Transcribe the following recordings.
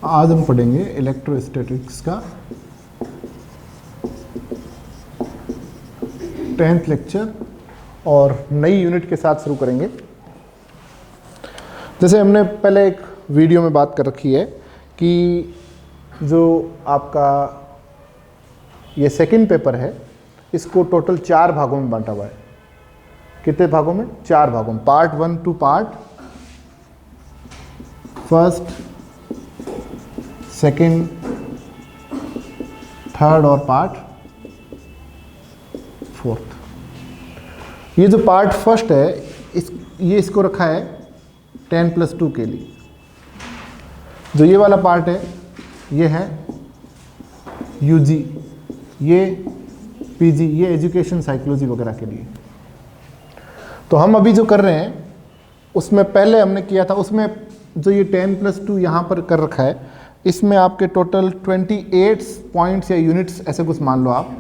आज हम पढ़ेंगे इलेक्ट्रोस्टैटिक्स का 10th लेक्चर और नई यूनिट के साथ शुरू करेंगे। जैसे हमने पहले एक वीडियो में बात कर रखी है कि जो आपका ये सेकंड पेपर है इसको टोटल 4 भागों में बांटा हुआ है। कितने भागों में? 4 भागों में। Part 1 two part first, second, third और पार्ट फोर्थ। ये जो पार्ट फर्स्ट है इसको रखा है 10+2 के लिए। जो ये वाला पार्ट है ये है यूजी, ये पीजी, ये एजुकेशन साइकोलॉजी वगैरह के लिए। तो हम अभी जो कर रहे हैं उसमें पहले हमने किया था, उसमें जो ये 10+2 यहाँ पर कर रखा है इसमें आपके टोटल 28 पॉइंट्स या यूनिट्स ऐसे कुछ मान लो आप।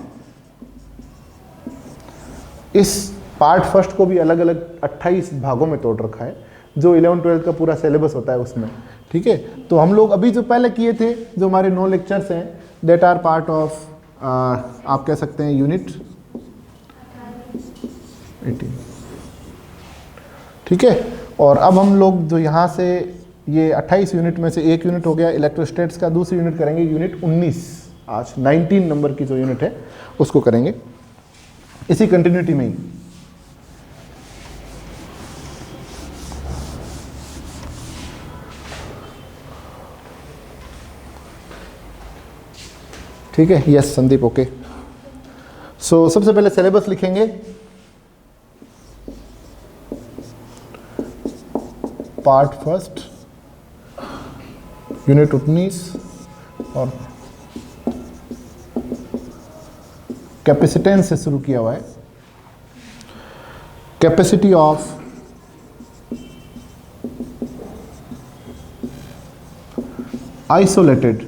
इस पार्ट फर्स्ट को भी अलग अलग 28 भागों में तोड़ रखा है, जो 11-12 का पूरा सिलेबस होता है उसमें। ठीक है, तो हम लोग अभी जो पहले किए थे, जो हमारे 9 लेक्चर्स हैं, दैट आर पार्ट ऑफ आप कह सकते हैं यूनिट 18। ठीक है, और अब हम लोग जो यहाँ से ये 28 यूनिट में से एक यूनिट हो गया इलेक्ट्रोस्टैट्स का, दूसरी यूनिट करेंगे यूनिट 19। आज 19 नंबर की जो यूनिट है उसको करेंगे इसी कंटिन्यूटी में ही। ठीक है, यस संदीप, ओके। सो सबसे पहले सिलेबस लिखेंगे। पार्ट फर्स्ट यूनिट 19 और कैपेसिटेंस से शुरू किया हुआ है। कैपेसिटी ऑफ आइसोलेटेड,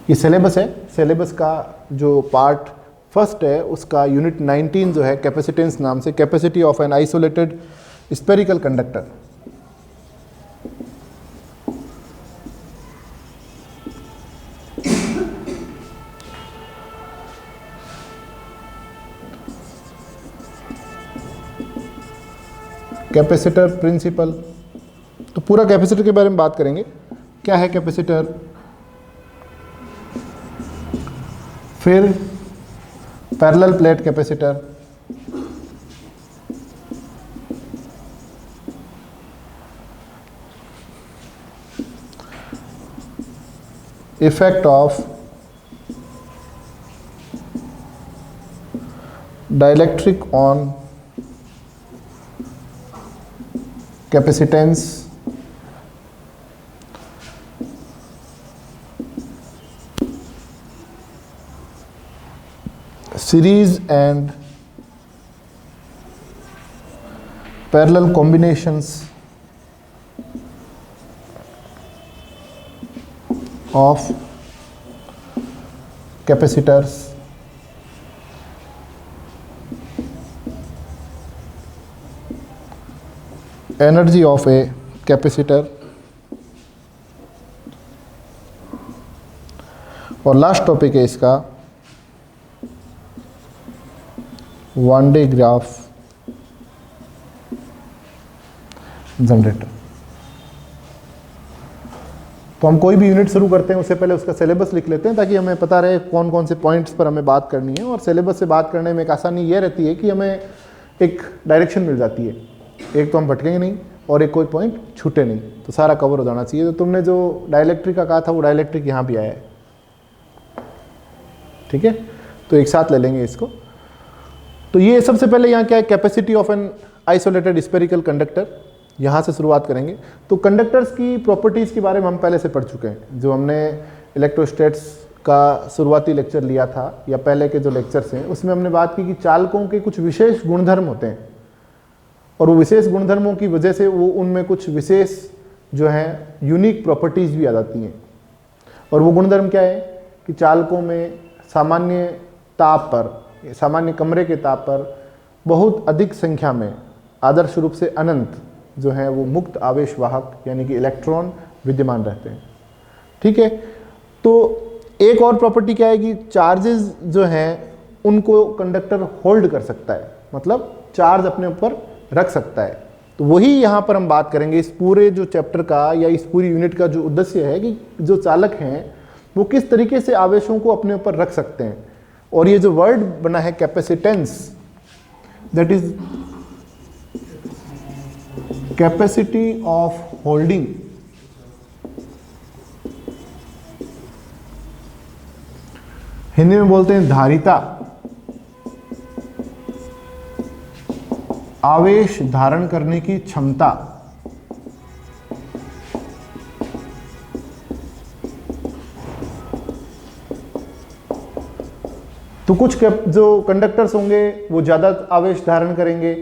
ये सिलेबस है। सिलेबस का जो पार्ट फर्स्ट है उसका यूनिट 19 जो है कैपेसिटेंस नाम से, capacity of an isolated spherical conductor. Capacitor principle, तो पूरा कैपेसिटर के बारे में बात करेंगे। क्या है कैपेसिटर, फिर parallel plate capacitor, effect of dielectric on capacitance, series and parallel combinations of capacitors, energy of a capacitor, और लास्ट टॉपिक है इसका वन डे ग्राफ जनरेटर। तो हम कोई भी यूनिट शुरू करते हैं उससे पहले उसका सिलेबस लिख लेते हैं ताकि हमें पता रहे कौन कौन से पॉइंट्स पर हमें बात करनी है। और सिलेबस से बात करने में एक आसानी ये रहती है कि हमें एक डायरेक्शन मिल जाती है, एक तो हम भटकेंगे नहीं और एक कोई पॉइंट छूटे नहीं, तो सारा कवर हो जाना चाहिए। तो तुमने जो डाइलेक्ट्रिक का कहा था वो डाइलेक्ट्रिक यहाँ भी आया है। ठीक है, तो एक साथ ले लेंगे इसको। तो ये सबसे पहले यहाँ क्या है, capacity of an isolated spherical conductor, यहाँ से शुरुआत करेंगे। तो कंडक्टर्स की प्रॉपर्टीज़ के बारे में हम पहले से पढ़ चुके हैं। जो हमने इलेक्ट्रोस्टैट्स का शुरुआती लेक्चर लिया था या पहले के जो लेक्चर्स हैं उसमें हमने बात की कि चालकों के कुछ विशेष गुणधर्म होते हैं और वो विशेष गुणधर्मों की वजह से वो उनमें कुछ विशेष जो हैं यूनिक प्रॉपर्टीज़ भी आ जाती हैं। और वो गुणधर्म क्या है कि चालकों में सामान्य ताप पर, सामान्य कमरे के ताप पर बहुत अधिक संख्या में, आदर्श रूप से अनंत जो है वो मुक्त आवेश वाहक यानी कि इलेक्ट्रॉन विद्यमान रहते हैं। ठीक है। तो एक और प्रॉपर्टी क्या है कि चार्जेस जो हैं उनको कंडक्टर होल्ड कर सकता है, मतलब चार्ज अपने ऊपर रख सकता है। तो वही यहाँ पर हम बात करेंगे इस पूरे जो चैप्टर का या इस पूरी यूनिट का जो उद्देश्य है कि जो चालक हैं वो किस तरीके से आवेशों को अपने ऊपर रख सकते हैं। और ये जो वर्ड बना है capacitance, that is capacity of holding, Hindi में बोलते हैं धारिता, आवेश धारण करने की क्षमता। तो कुछ जो कंडक्टर्स होंगे वो ज़्यादा आवेश धारण करेंगे,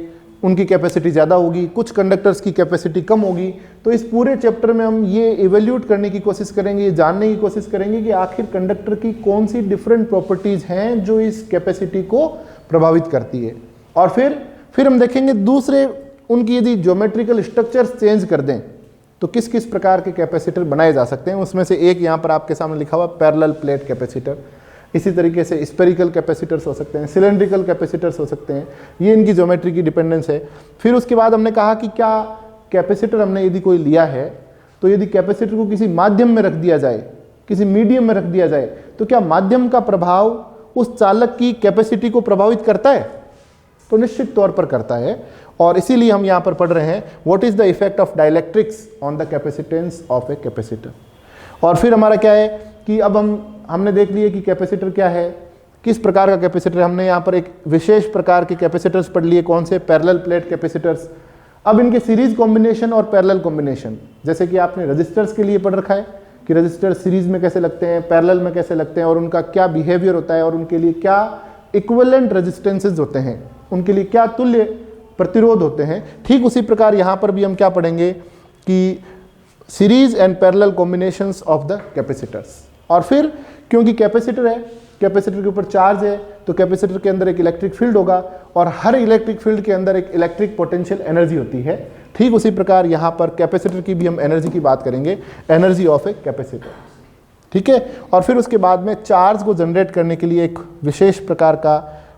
उनकी कैपेसिटी ज़्यादा होगी, कुछ कंडक्टर्स की कैपेसिटी कम होगी। तो इस पूरे चैप्टर में हम ये इवेल्यूट करने की कोशिश करेंगे, ये जानने की कोशिश करेंगे कि आखिर कंडक्टर की कौन सी डिफरेंट प्रॉपर्टीज़ हैं जो इस कैपेसिटी को प्रभावित करती है। और फिर हम देखेंगे दूसरे उनकी यदि ज्योमेट्रिकल स्ट्रक्चर्स चेंज कर दें तो किस किस प्रकार के कैपेसिटर बनाए जा सकते हैं। उसमें से एक यहाँ पर आपके सामने लिखा हुआ पैरेलल प्लेट कैपेसिटर, इसी तरीके से स्पेरिकल कैपेसिटर्स हो सकते हैं, सिलेंड्रिकल कैपेसिटर्स हो सकते हैं, ये इनकी ज्योमेट्री की डिपेंडेंस है। फिर उसके बाद हमने कहा कि क्या कैपेसिटर हमने यदि कोई लिया है तो यदि कैपेसिटर को किसी माध्यम में रख दिया जाए, किसी मीडियम में रख दिया जाए, तो क्या माध्यम का प्रभाव उस चालक की कैपेसिटी को प्रभावित करता है? तो निश्चित तौर पर करता है। और इसीलिए हम यहाँ पर पढ़ रहे हैं what is the effect of dielectrics on the capacitance of a capacitor. और फिर हमारा क्या है कि अब हमने देख लिए कि कैपेसिटर क्या है, किस प्रकार का कैपेसिटर। हमने यहाँ पर एक विशेष प्रकार के कैपेसिटर्स पढ़ लिए, कौन से? Parallel plate capacitors. अब इनके सीरीज कॉम्बिनेशन और पैरेलल कॉम्बिनेशन, जैसे कि आपने रजिस्टर्स के लिए पढ़ रखा है कि रजिस्टर सीरीज में कैसे लगते हैं, पैरेलल में कैसे लगते हैं और उनका क्या बिहेवियर होता है और उनके लिए क्या इक्विवेलेंट रेजिस्टेंसेज होते हैं, उनके लिए क्या तुल्य प्रतिरोध होते हैं। ठीक उसी प्रकार यहाँ पर भी हम क्या पढ़ेंगे कि series and parallel combinations of the capacitors. और फिर क्योंकि कैपेसिटर है, कैपेसिटर के ऊपर चार्ज है, तो कैपेसिटर के अंदर एक इलेक्ट्रिक फील्ड होगा और हर इलेक्ट्रिक फील्ड के अंदर एक इलेक्ट्रिक पोटेंशियल एनर्जी होती है। ठीक उसी प्रकार यहाँ पर कैपेसिटर की भी हम एनर्जी की बात करेंगे, एनर्जी ऑफ ए कैपेसिटर। ठीक है। और फिर उसके बाद में चार्ज को जनरेट करने के लिए एक विशेष प्रकार का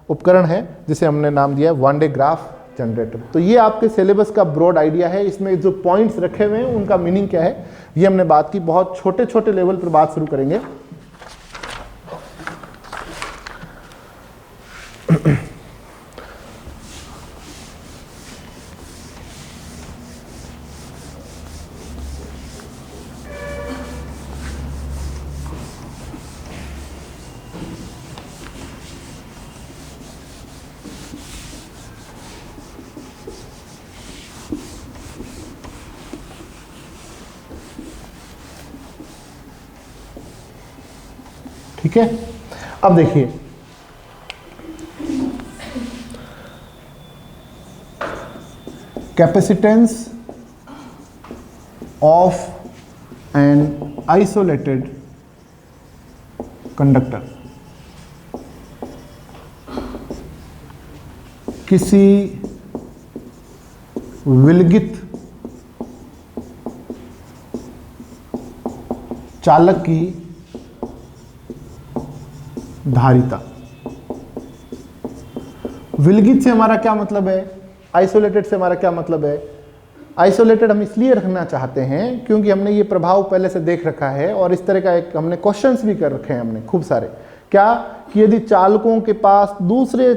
उपकरण है जिसे हमने नाम दिया है वान डे ग्राफ जनरेटर। तो ये आपके सिलेबस का ब्रॉड आइडिया है, इसमें जो पॉइंट्स रखे हुए हैं उनका मीनिंग क्या है ये हमने बात की। बहुत छोटे छोटे लेवल पर बात शुरू करेंगे। ठीक है। अब देखिए capacitance of an isolated conductor, किसी विलगित चालक की धारिता। विलगित से हमारा क्या मतलब है, आइसोलेटेड से हमारा क्या मतलब है? आइसोलेटेड हम इसलिए रखना चाहते हैं क्योंकि हमने ये प्रभाव पहले से देख रखा है और इस तरह का एक हमने क्वेश्चंस भी कर रखे हैं हमने खूब सारे। क्या कि यदि चालकों के पास दूसरे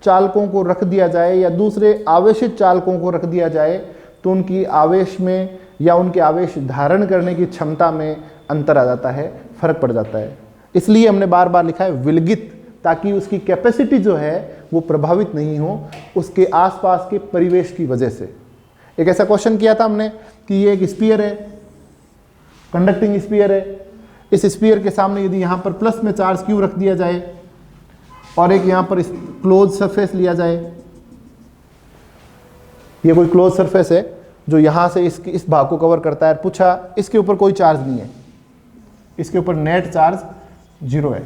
चालकों को रख दिया जाए या दूसरे आवेशित चालकों को रख दिया जाए तो उनकी आवेश में या उनके आवेश धारण करने की क्षमता में अंतर आ जाता है, फर्क पड़ जाता है। इसलिए हमने बार बार लिखा है विलगित, ताकि उसकी कैपेसिटी जो है वो प्रभावित नहीं हो उसके आसपास के परिवेश की वजह से। एक ऐसा क्वेश्चन किया था हमने कि ये एक स्फीयर है, कंडक्टिंग स्फीयर है, इस स्फीयर के सामने यदि यहाँ पर प्लस में चार्ज क्यू रख दिया जाए और एक यहाँ पर क्लोज सरफेस लिया जाए, ये कोई क्लोज सरफेस है जो यहाँ से इस भाग को कवर करता है। पूछा इसके ऊपर कोई चार्ज नहीं है, इसके ऊपर नेट चार्ज 0 है,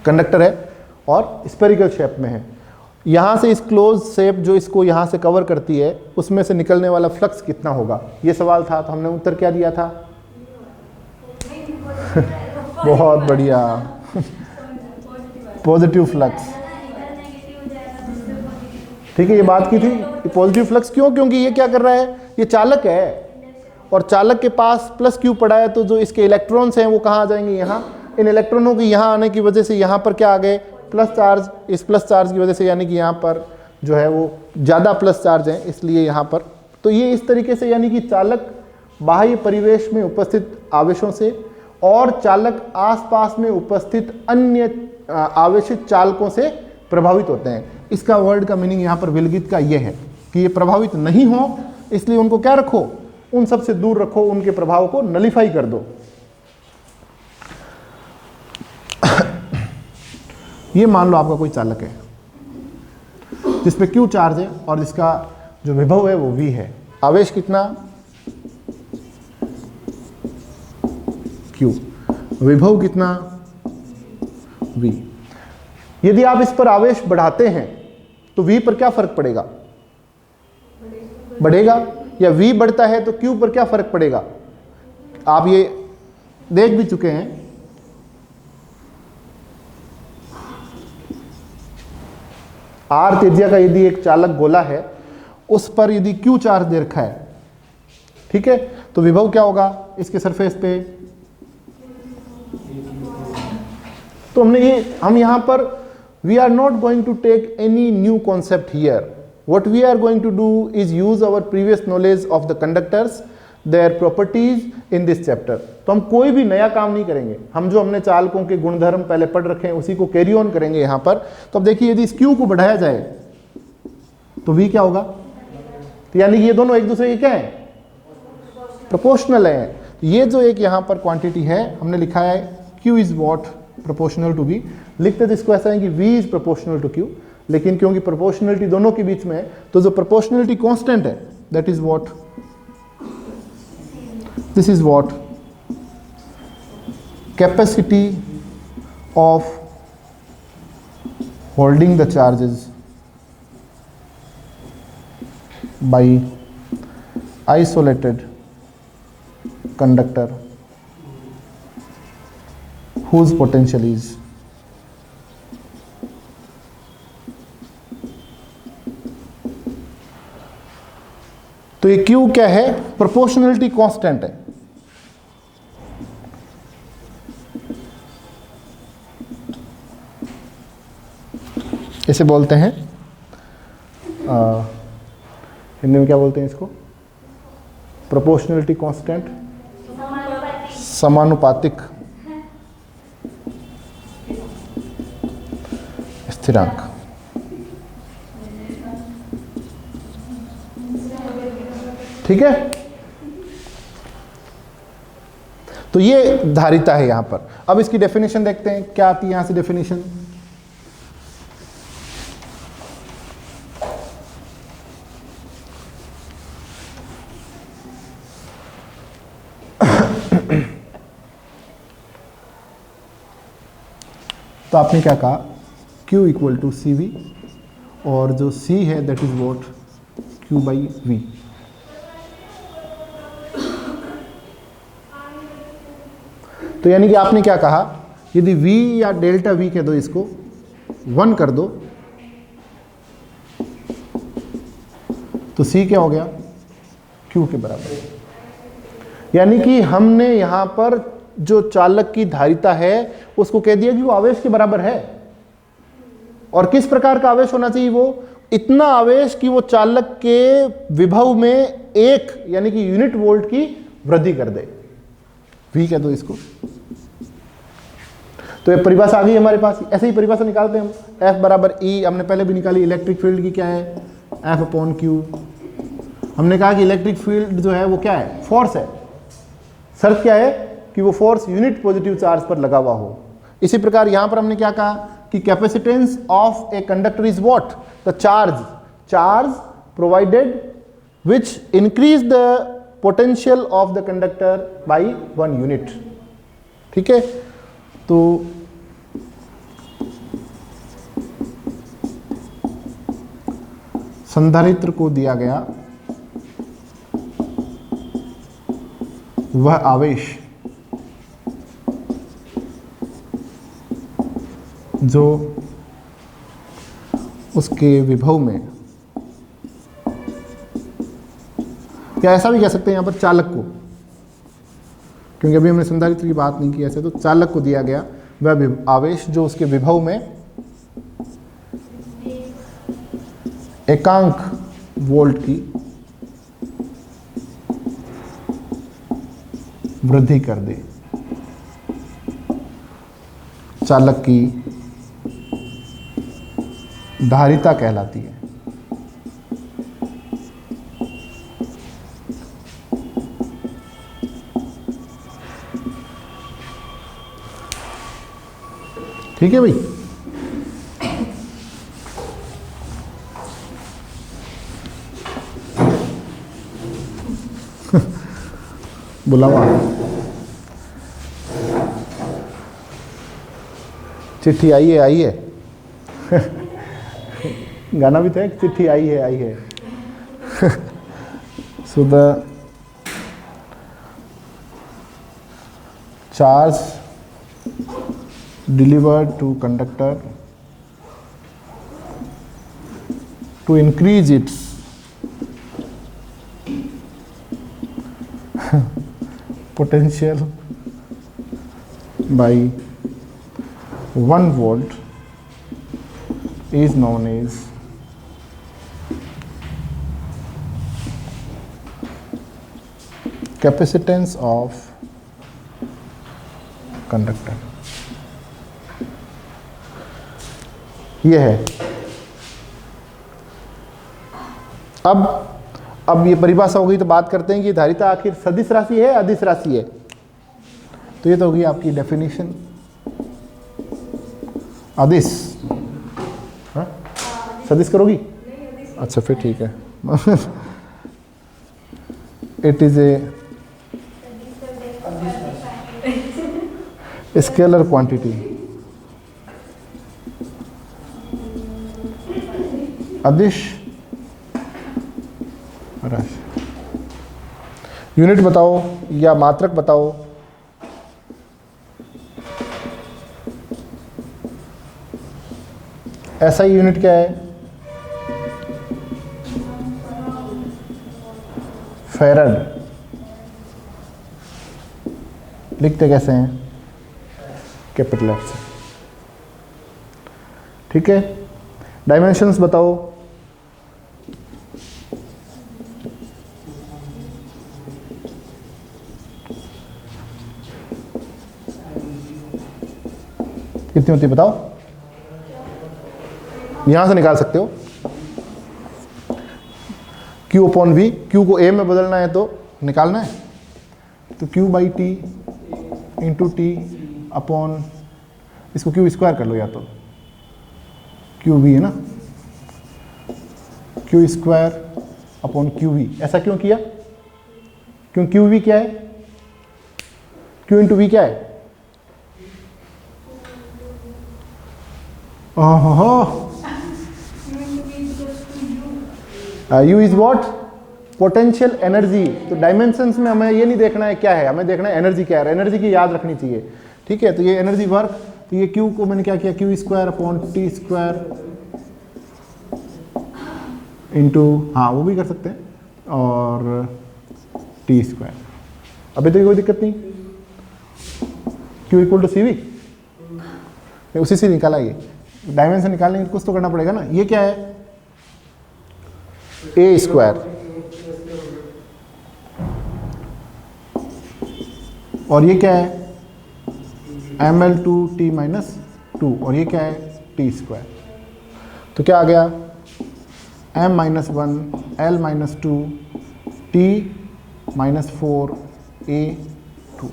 कंडक्टर है और स्फेरिकल शेप में है। यहाँ से इस क्लोज शेप जो इसको यहाँ से कवर करती है उसमें से निकलने वाला फ्लक्स कितना होगा, ये सवाल था। तो हमने उत्तर क्या दिया था? बहुत बढ़िया। पॉजिटिव फ्लक्स, ठीक है, ये बात की थी। पॉजिटिव फ्लक्स क्यों? क्योंकि ये क्या कर रहा है, ये चालक है और चालक के पास प्लस क्यू पड़ा है, तो जो इसके इलेक्ट्रॉन्स हैं वो कहाँ आ जाएंगे, यहाँ। इन इलेक्ट्रॉनों के यहाँ आने की वजह से यहाँ पर क्या आ गए, प्लस चार्ज। इस प्लस चार्ज की वजह से यानी कि यहाँ पर जो है वो ज़्यादा प्लस चार्ज है, इसलिए यहाँ पर। तो ये इस तरीके से यानी कि चालक बाह्य परिवेश में उपस्थित आवेशों से और चालक आसपास में उपस्थित अन्य आवेशित चालकों से प्रभावित होते हैं। इसका वर्ड का मीनिंग यहाँ पर विलगित का ये है कि ये प्रभावित नहीं हो, इसलिए उनको क्या रखो, उन सब से दूर रखो, उनके प्रभाव को नलिफाई कर दो। ये मान लो आपका कोई चालक है जिसपे Q चार्ज है और जिसका जो विभव है वो V है। आवेश कितना, Q, विभव कितना, V। यदि आप इस पर आवेश बढ़ाते हैं तो V पर क्या फर्क पड़ेगा, बढ़ेगा, या V बढ़ता है तो Q पर क्या फर्क पड़ेगा। आप ये देख भी चुके हैं, R त्रिज्या का यदि एक चालक गोला है, उस पर यदि Q चार्ज दे रखा है, ठीक है, तो विभव क्या होगा इसके सरफेस पे। तो हम यहां पर we are not going to take any new concept here. What we are going to do is use our previous knowledge of the conductors, their properties in this chapter. तो हम कोई भी नया काम नहीं करेंगे, हम जो हमने चालकों के गुणधर्म पहले पढ़ रखे हैं उसी को कैरी ऑन करेंगे यहाँ पर। तो अब देखिए यदि इस Q को बढ़ाया जाए तो V क्या होगा, तो यानी ये दोनों एक दूसरे के क्या है, प्रोपोर्शनल है। ये जो एक यहाँ पर क्वांटिटी है हमने लिखा है Q is what proportional to V, लिखते तो इसको ऐसा है कि V is proportional to Q, लेकिन क्योंकि प्रोपोर्शनलिटी दोनों के बीच में है तो जो प्रोपोर्शनलिटी कांस्टेंट है that is what, this is what capacity of holding the charges by isolated conductor whose potential is। तो ये Q क्या है, प्रोपोर्शनलिटी कांस्टेंट है। इसे बोलते हैं हिंदी में क्या बोलते हैं इसको, प्रोपोर्शनलिटी कांस्टेंट, समानुपातिक स्थिरांक। ठीक है, तो ये धारिता है यहां पर। अब इसकी डेफिनेशन देखते हैं क्या आती है यहां से डेफिनेशन। तो आपने क्या कहा, Q इक्वल टू CV, और जो C है that is what Q by V। तो यानी कि आपने क्या कहा, यदि V या डेल्टा V कह दो, इसको 1 कर दो, तो C क्या हो गया, Q के बराबर। यानी कि हमने यहां पर जो चालक की धारिता है उसको कह दिया कि वो आवेश के बराबर है। और किस प्रकार का आवेश होना चाहिए, वो इतना आवेश कि वो चालक के विभव में 1 यानी कि यूनिट वोल्ट की वृद्धि कर दे। V कह दो इसको। तो ये परिभाषा आ गई हमारे पास। ऐसे ही परिभाषा निकालते हैं हम, F बराबर E, हमने पहले भी निकाली। इलेक्ट्रिक फील्ड की क्या है, F अपॉन Q। हमने कहा कि इलेक्ट्रिक फील्ड जो है वो क्या है, फोर्स है। शर्त क्या है कि वो फोर्स यूनिट पॉजिटिव चार्ज पर लगा हुआ हो। इसी प्रकार यहां पर हमने क्या कहा कि capacitance of a conductor is what, the charge provided which increase the potential of the conductor by 1 unit. ठीक है, तो संधारित्र को दिया गया वह आवेश जो उसके विभव में, या ऐसा भी कह सकते हैं यहाँ पर चालक को, क्योंकि अभी हमने संधारित्र की बात नहीं की ऐसे, तो चालक को दिया गया वह आवेश जो उसके विभव में एकांक वोल्ट की वृद्धि कर दे, चालक की धारिता कहलाती है। ठीक है भाई। बुलावा चिट्ठी आई है गाना भी था एक, चिट्ठी आई है so the charge delivered to conductor to increase its potential by 1 volt is known as capacitance of conductor। ये है। अब ये परिभाषा हो गई, तो बात करते हैं कि धारिता आखिर सदिश राशि है अदिश राशि है। तो ये तो होगी आपकी डेफिनेशन। अदिश, हाँ सदिश करोगी? अच्छा फिर ठीक है। It is a scalar quantity, अदिश राशि। यूनिट बताओ या मात्रक बताओ। ऐसा ही यूनिट क्या है? फैराड। लिखते कैसे हैं? कैपिटल एफ से। ठीक है। डायमेंशंस बताओ। कितनी होती है बताओ? यहां से निकाल सकते हो। Q अपॉन V, Q को A में बदलना है तो निकालना है, तो Q by T into T upon, इसको Q स्क्वायर कर लो या तो, Q V है ना, Q square upon Q V। ऐसा क्यों किया? क्यों Q V क्या है? Q इंटू V क्या है? U is what? Potential energy. तो डायमेंशंस में हमें ये नहीं देखना है क्या है, हमें देखना है एनर्जी क्या है। एनर्जी की याद रखनी चाहिए। ठीक है, तो ये एनर्जी वर्क, तो ये Q को मैंने क्या किया? Q square upon T square into, हाँ वो भी कर सकते हैं, और टी स्क्वायर। अभी तो कोई दिक्कत नहीं। Q इक्वल टू CV, उसी से निकाला। ये डायमेंशन निकालने के लिए कुछ तो करना पड़ेगा ना। ये क्या है? A स्क्वायर, और ये क्या है? ml2 t माइनस 2, और ये क्या है? T square. तो क्या आ गया? m minus 1 l minus 2 t minus 4 a 2।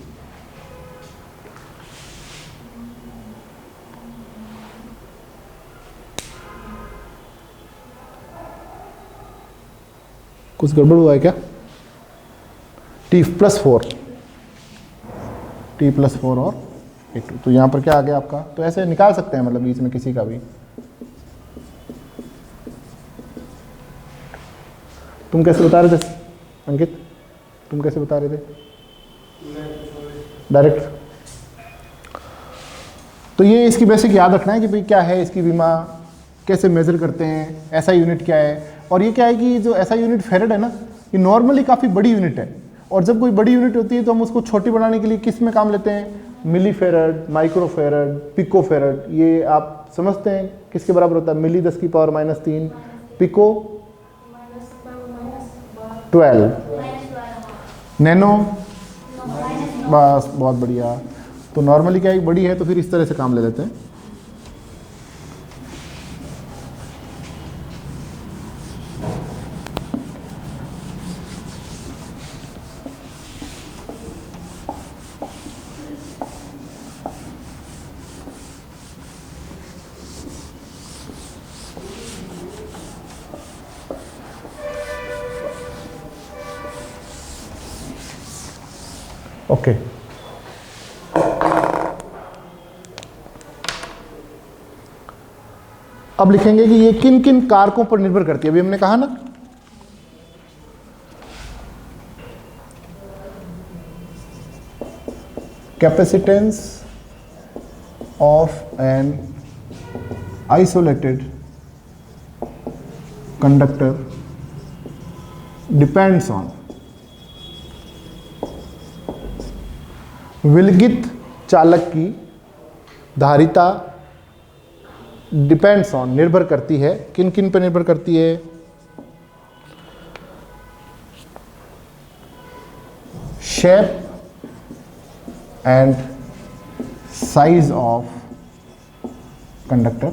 कुछ गड़बड़ हुआ है क्या? t प्लस 4 और a2। तो यहाँ पर क्या आ गया आपका? तो ऐसे निकाल सकते हैं, मतलब बीच में किसी का भी। तुम कैसे बता रहे थे अंकित? तुम कैसे बता रहे थे? डायरेक्ट। तो ये इसकी बेसिक याद रखना है कि भाई क्या है इसकी विमा, कैसे मेज़र करते हैं, ऐसा यूनिट क्या है। और ये क्या है कि जो ऐसा यूनिट फेरेड है ना, ये नॉर्मली काफ़ी बड़ी यूनिट है, और जब कोई बड़ी यूनिट होती है तो हम उसको छोटी बनाने के लिए किस में काम लेते हैं, मिली फेरेड, माइक्रो फेरेड, पिको फेरेड। ये आप समझते हैं किसके बराबर होता है, मिली 10⁻³ पिको 12, नैनो, बस बहुत बढ़िया। तो नॉर्मली क्या है, बड़ी है तो फिर इस तरह से काम ले लेते हैं। ओके अब लिखेंगे कि ये किन किन कारकों पर निर्भर करती है। अभी हमने कहा ना, capacitance of an isolated conductor depends on, विलगित चालक की धारिता डिपेंड्स ऑन, निर्भर करती है, किन किन पर निर्भर करती है, shape and size of conductor,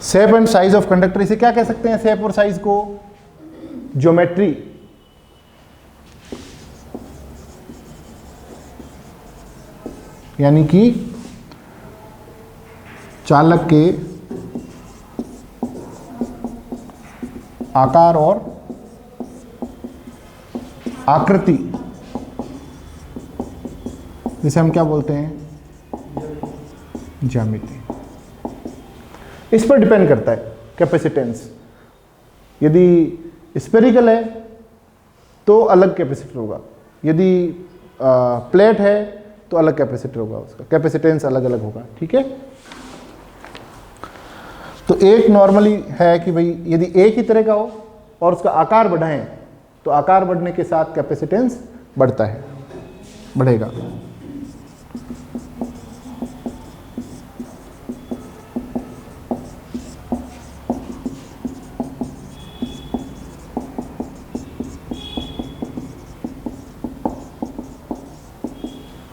shape and size of conductor. इसे क्या कह सकते हैं, शेप और साइज को, ज्योमेट्री, यानी कि चालक के आकार और आकृति, जिसे हम क्या बोलते हैं, ज्यामिति। इस पर डिपेंड करता है कैपेसिटेंस। यदि स्फेरिकल है तो अलग कैपेसिटर होगा, यदि प्लेट है तो अलग कैपेसिटर होगा, उसका कैपेसिटेंस अलग अलग होगा। ठीक है, तो एक नॉर्मली है कि भाई यदि एक ही तरह का हो और उसका आकार बढ़ाएं तो आकार बढ़ने के साथ कैपेसिटेंस बढ़ता है, बढ़ेगा।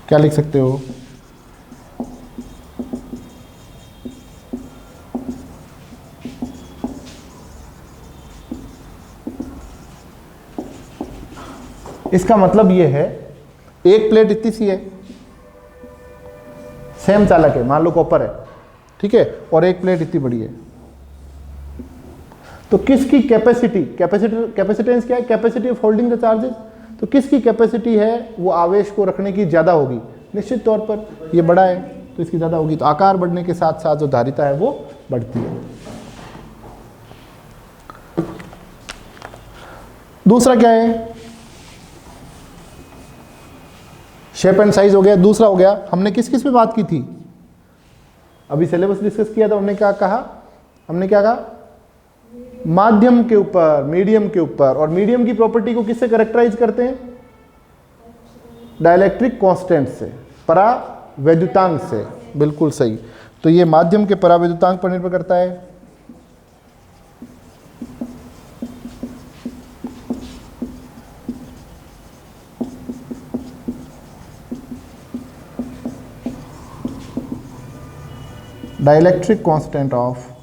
क्या लिख सकते हो, इसका मतलब ये है, एक प्लेट इतनी सी है, सेम चालक है, मान लो कॉपर है, ठीक है, और एक प्लेट इतनी बड़ी है, तो किसकी कैपेसिटी, कैपेसिटेंस क्या है, capacity of holding the charges, तो किसकी कैपेसिटी है वो आवेश को रखने की ज़्यादा होगी। निश्चित तौर पर ये बड़ा है तो इसकी ज़्यादा होगी, तो आकार बढ़ने के साथ साथ जो धारिता है वो बढ़ती है। दूसरा क्या है, शेप एंड साइज हो गया। दूसरा हो गया, हमने किस किस पे बात की थी, अभी सिलेबस डिस्कस किया था, हमने क्या कहा, माध्यम के ऊपर, मीडियम के ऊपर, और मीडियम की प्रॉपर्टी को किससे कैरेक्टराइज करते हैं, डाइलेक्ट्रिक कांस्टेंट से, परावैद्युतांक से। बिल्कुल सही, तो ये माध्यम के परावैद्युतांक पर निर्भर करता है। Dielectric constant of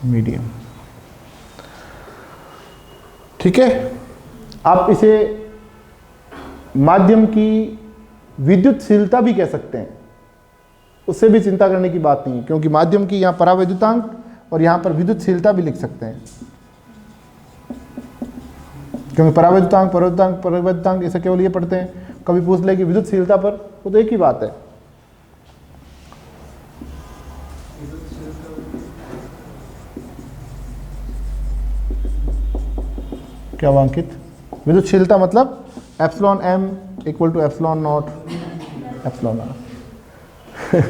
medium. ठीक है, आप इसे माध्यम की विद्युतशीलता भी कह सकते हैं, उससे भी चिंता करने की बात नहीं, क्योंकि माध्यम की यहाँ परावैद्युतांक और यहाँ पर विद्युतशीलता भी लिख सकते हैं, क्योंकि परावैद्युतांक परावैद्युतांक परावैद्युतांक इसे केवल ये पढ़ते हैं। कभी पूछ ले कि विद्युतशीलता पर, वो तो एक ही बात है। क्या हुआ अंकित? विद्युतशीलता मतलब epsilon M equal to epsilon naught epsilon R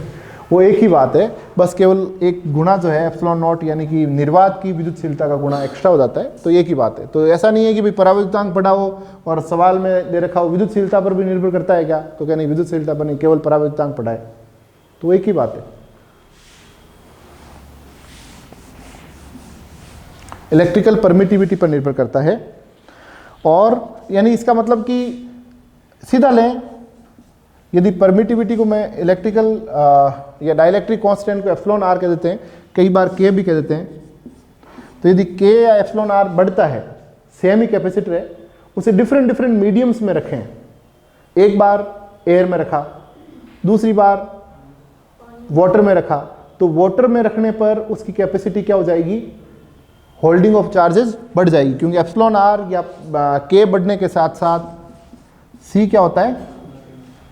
वो एक ही बात है, बस केवल एक गुणा जो है एप्सिलॉन नॉट यानी कि निर्वात की विद्युतशीलता का गुणा एक्स्ट्रा हो जाता है, तो एक ही बात है। तो ऐसा नहीं है कि भाई परावैद्युतांक पढ़ाओ और सवाल में दे रखा हो विद्युतशीलता पर भी निर्भर करता है क्या, तो क्या नहीं, विद्युतशीलता पर नहीं, केवल परावैद्युतांक पढ़ाए, तो एक ही बात है। इलेक्ट्रिकल परमिटिविटी पर निर्भर करता है, और यानी इसका मतलब कि सीधा लें, यदि परमिटिविटी को मैं इलेक्ट्रिकल या डाइलेक्ट्रिक कांस्टेंट को एप्सिलॉन आर कह देते हैं, कई बार के भी कह देते हैं, तो यदि के या एप्सिलॉन आर बढ़ता है, सेम ही कैपेसिटर है, उसे डिफरेंट डिफरेंट मीडियम्स में रखें। एक बार एयर में रखा, दूसरी बार वाटर में रखा, तो वाटर में रखने पर उसकी कैपेसिटी क्या हो जाएगी, होल्डिंग ऑफ चार्जेस बढ़ जाएगी, क्योंकि एप्सिलॉन आर या के बढ़ने के साथ साथ सी क्या होता है,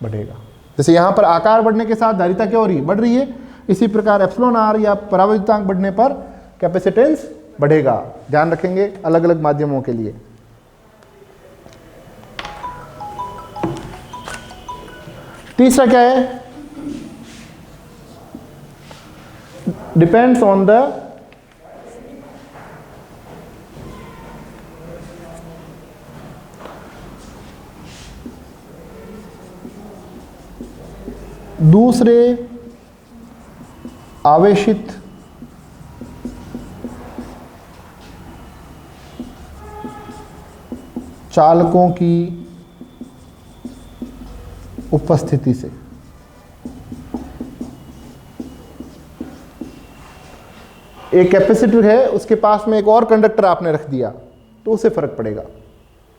बढ़ेगा। जैसे यहाँ पर आकार बढ़ने के साथ धारिता क्या हो रही है, बढ़ रही है, इसी प्रकार एप्सिलॉन आर या परावैद्युतांक बढ़ने पर कैपेसिटेंस बढ़ेगा। ध्यान रखेंगे अलग अलग माध्यमों के लिए। तीसरा क्या है, डिपेंड्स ऑन द दूसरे आवेशित चालकों की उपस्थिति से। एक कैपेसिटर है, उसके पास में एक और कंडक्टर आपने रख दिया, तो उससे फर्क पड़ेगा।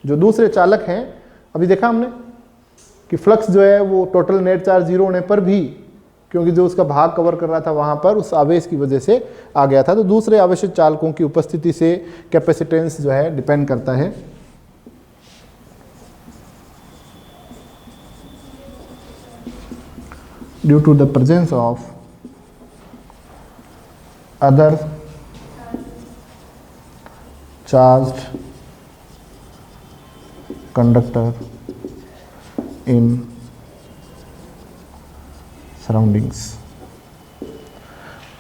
जो दूसरे चालक हैं, अभी देखा हमने कि फ्लक्स जो है वो टोटल नेट चार्ज जीरो होने पर भी, क्योंकि जो उसका भाग कवर कर रहा था वहां पर उस आवेश की वजह से आ गया था, तो दूसरे आवेशित चालकों की उपस्थिति से कैपेसिटेंस जो है डिपेंड करता है। Due to the presence of other charged conductor in surroundings,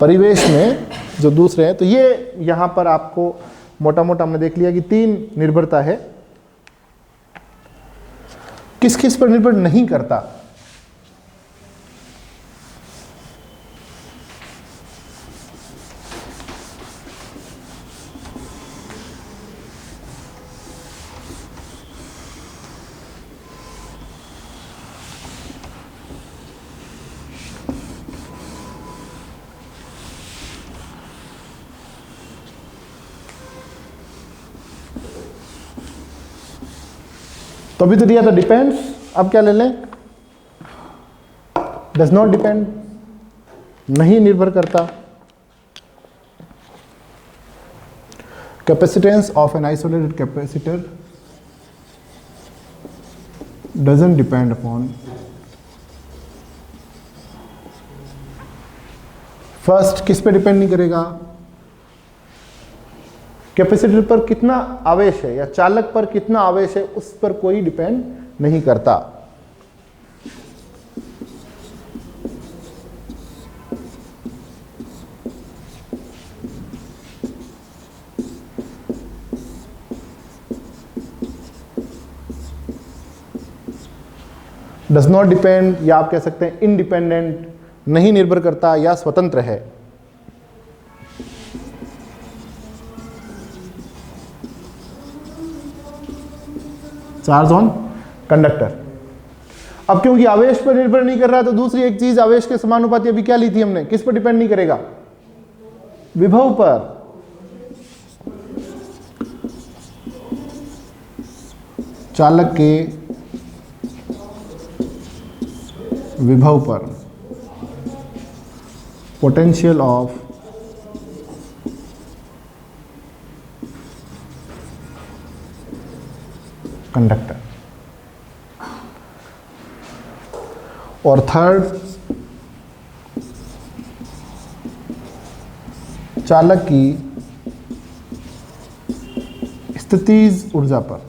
परिवेश में जो दूसरे हैं। तो ये यहां पर आपको मोटा मोटा हमने देख लिया कि तीन निर्भरता है। किस किस पर निर्भर नहीं करता, तो अभी तो दिया था डिपेंड्स, अब क्या ले लें, डज नॉट डिपेंड, नहीं निर्भर करता। Capacitance of an isolated capacitor doesn't depend upon first, किस पे डिपेंड नहीं करेगा, कैपेसिटर पर कितना आवेश है या चालक पर कितना आवेश है, उस पर कोई डिपेंड नहीं करता। डज नॉट डिपेंड, या आप कह सकते हैं इनडिपेंडेंट, नहीं निर्भर करता या स्वतंत्र है। Charge on conductor. अब क्योंकि आवेश पर निर्भर नहीं कर रहा, तो दूसरी एक चीज, आवेश के समानुपाती अभी क्या ली थी हमने, किस पर डिपेंड नहीं करेगा, विभव पर। चालक के विभव पर, पोटेंशियल ऑफ कंडक्टर। और थर्ड, चालक की स्थितिज ऊर्जा पर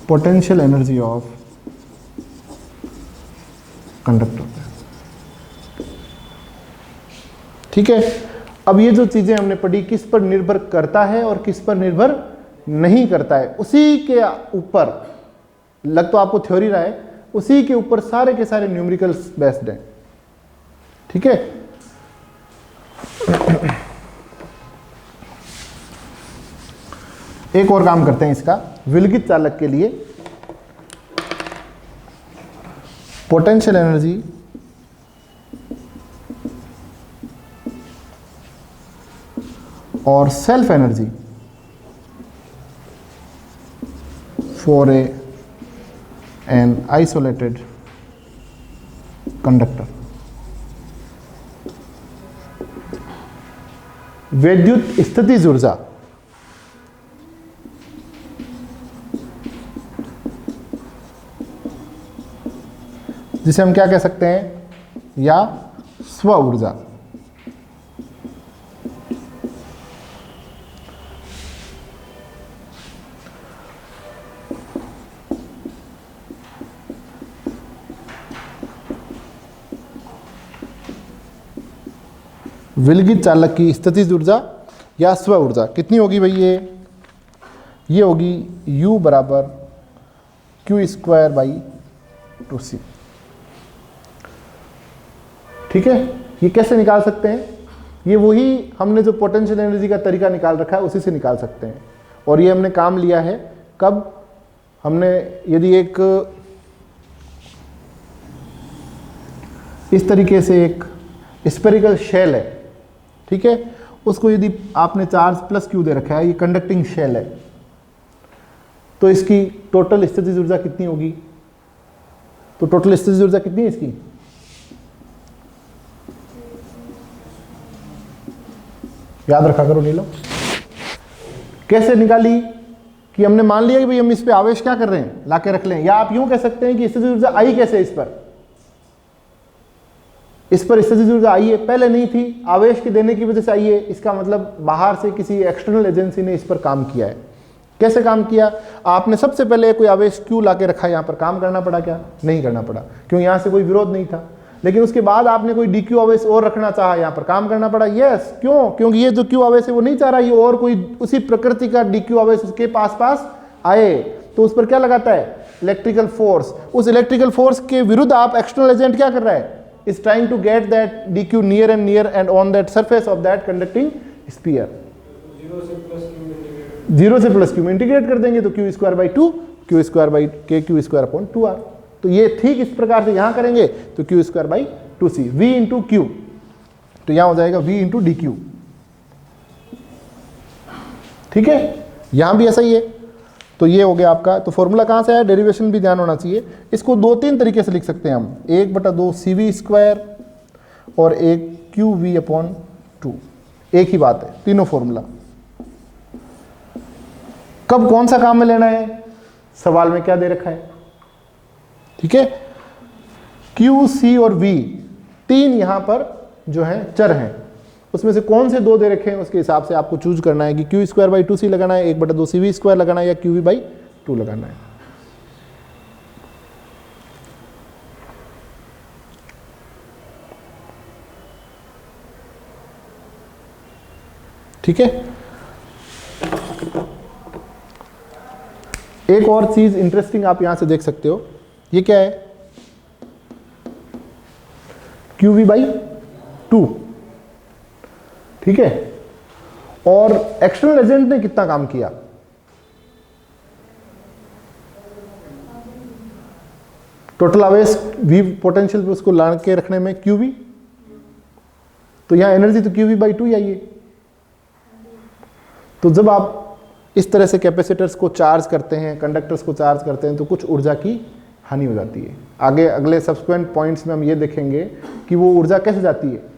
पोटेंशियल एनर्जी ऑफ कंडक्टर। ठीक है, अब ये जो चीजें हमने पढ़ी किस पर निर्भर करता है और किस पर निर्भर नहीं करता है, उसी के ऊपर लग तो आपको थ्योरी रहा है, उसी के ऊपर सारे के सारे न्यूमेरिकल्स बेस्ड हैं। ठीक है, एक और काम करते हैं इसका, विलगित चालक के लिए पोटेंशियल एनर्जी और self energy for an isolated conductor. वैद्युत स्थितिज ऊर्जा जिसे हम क्या कह सकते हैं, या स्व ऊर्जा। विलगित चालक की स्थितिज ऊर्जा या स्व ऊर्जा कितनी होगी भाई? ये होगी U बराबर Q²/2C। ठीक है, ये कैसे निकाल सकते हैं? ये वही हमने जो पोटेंशियल एनर्जी का तरीका निकाल रखा है उसी से निकाल सकते हैं। और ये हमने काम लिया है कब? हमने यदि एक इस तरीके से एक स्फेरिकल शेल है, ठीक है, उसको यदि आपने चार्ज प्लस Q दे रखा है, ये कंडक्टिंग शेल है, तो इसकी टोटल स्थितिज ऊर्जा कितनी होगी? तो टोटल स्थितिज ऊर्जा कितनी है इसकी? याद रखा करो नीलो। कैसे निकाली? कि हमने मान लिया कि भाई हम इस पे आवेश क्या कर रहे हैं, लाके रख लें, या आप यूं कह सकते हैं कि स्थितिज ऊर्जा आई कैसे इस पर स्थितिज ऊर्जा आई है, पहले नहीं थी, आवेश के देने की वजह से आई है। इसका मतलब बाहर से किसी एक्सटर्नल एजेंसी ने इस पर काम किया है। कैसे काम किया? आपने सबसे पहले कोई आवेश Q लाके रखा, यहाँ पर काम करना पड़ा क्या? नहीं करना पड़ा, क्यों? यहाँ से कोई विरोध नहीं था। लेकिन उसके बाद आपने कोई dq आवेश और रखना चाहा, यहाँ पर काम करना पड़ा। यस, क्यों? क्योंकि ये जो Q आवेश है वो नहीं चाह रहा ये और कोई उसी प्रकृति का dq आवेश उसके पास आए, तो उस पर क्या लगाता है? Electrical force. उस इलेक्ट्रिकल फोर्स के विरुद्ध आप एक्सटर्नल एजेंट क्या कर रहा है? is trying to get that dq near and on that surface of that conducting sphere। 0 से प्लस Q में इंटीग्रेट कर देंगे तो Q²/2 Q²/K² तो ये ठीक इस प्रकार से यहां करेंगे तो Q²/2C V इंटू Q, तो यहां हो जाएगा V इंटू dq। ठीक है, यहां भी ऐसा ही है। तो ये हो गया आपका। तो फॉर्मूला कहाँ से आया? डेरिवेशन भी ध्यान होना चाहिए। इसको 2-3 तरीके से लिख सकते हैं हम, 1/2 CV² और एक QV/2। एक ही बात है, तीनों फॉर्मूला। कब कौन सा काम में लेना है, सवाल में क्या दे रखा है? ठीक है, Q, C और V तीन यहां पर जो है चर हैं, उसमें से कौन से 2 दे रखे हैं उसके हिसाब से आपको चूज करना है कि Q²/2C लगाना है, 1/2 CV² लगाना है, या QV/2 लगाना है। ठीक है, एक और चीज इंटरेस्टिंग आप यहां से देख सकते हो, ये क्या है? QV/2। ठीक है, और एक्सटर्नल एजेंट ने कितना काम किया? टोटल आवेश V पोटेंशियल पे उसको ला के रखने में QV, तो यहां एनर्जी तो QV/2 ही आई है। तो जब आप इस तरह से कैपेसिटर्स को चार्ज करते हैं, कंडक्टर्स को चार्ज करते हैं, तो कुछ ऊर्जा की हानि हो जाती है। आगे अगले सब्सिक्वेंट पॉइंट्स में हम ये देखेंगे कि वो ऊर्जा कैसे जाती है।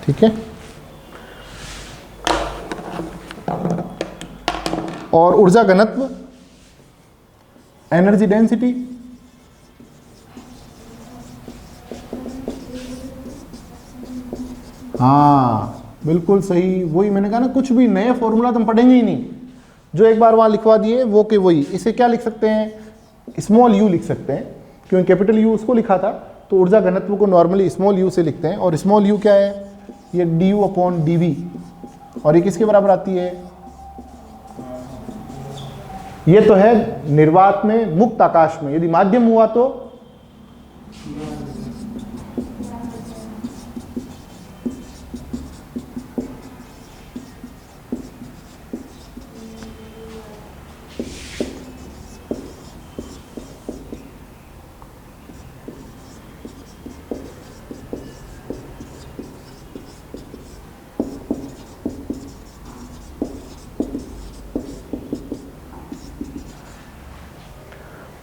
ठीक है। और ऊर्जा घनत्व, एनर्जी डेंसिटी, हाँ बिल्कुल सही, वही मैंने कहा ना, कुछ भी नए फॉर्मूला तो हम पढ़ेंगे ही नहीं, जो एक बार वहां लिखवा दिए वो के वही। इसे क्या लिख सकते हैं, स्मॉल यू लिख सकते हैं, क्योंकि कैपिटल यू उसको लिखा था, तो ऊर्जा घनत्व को नॉर्मली स्मॉल यू से लिखते हैं। और स्मॉल यू क्या है, ये d U upon d V, और ये किसके बराबर आती है, ये तो है निर्वात में, मुक्त आकाश में। यदि माध्यम हुआ तो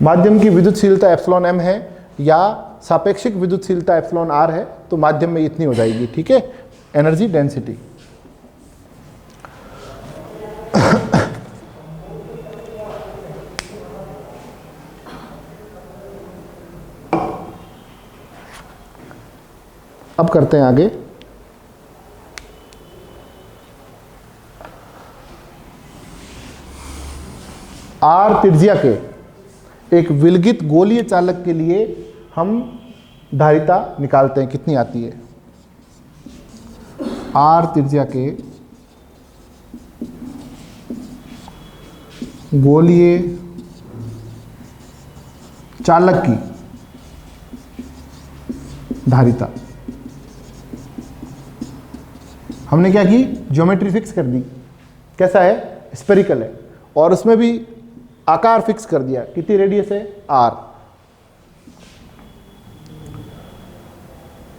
माध्यम की विद्युतशीलता एप्सिलॉन एम है या सापेक्षिक विद्युतशीलता एप्सिलॉन आर है, तो माध्यम में इतनी हो जाएगी, ठीक है, एनर्जी डेंसिटी। अब करते हैं आगे। आर त्रिज्या के एक विलगित गोलीय चालक के लिए हम धारिता निकालते हैं, कितनी आती है। आर त्रिज्या के गोलीय चालक की धारिता हमने क्या की, ज्योमेट्री फिक्स कर दी, कैसा है, स्फेरिकल है, और उसमें भी आकार फिक्स कर दिया, कितनी रेडियस है, आर।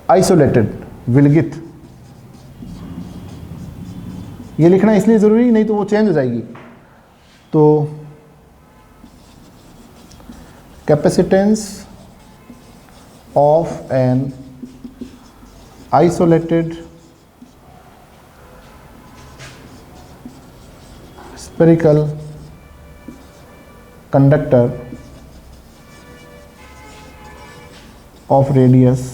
आइसोलेटेड, विलगित, ये लिखना इसलिए जरूरी, नहीं तो वो चेंज हो जाएगी। तो capacitance of an isolated spherical conductor of radius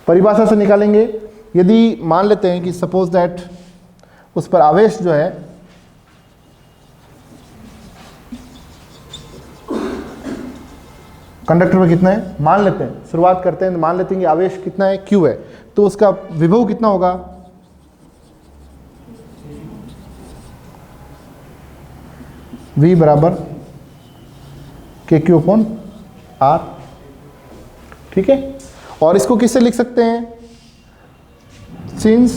परिभाषा से निकालेंगे। यदि मान लेते हैं कि सपोज दैट उस पर आवेश जो है कंडक्टर में कितना है, मान लेते हैं, शुरुआत करते हैं, मान लेते हैं कि आवेश कितना है, Q है, तो उसका विभव कितना होगा, V बराबर KQ अपॉन R, ठीक है। और इसको किससे लिख सकते हैं, सिंस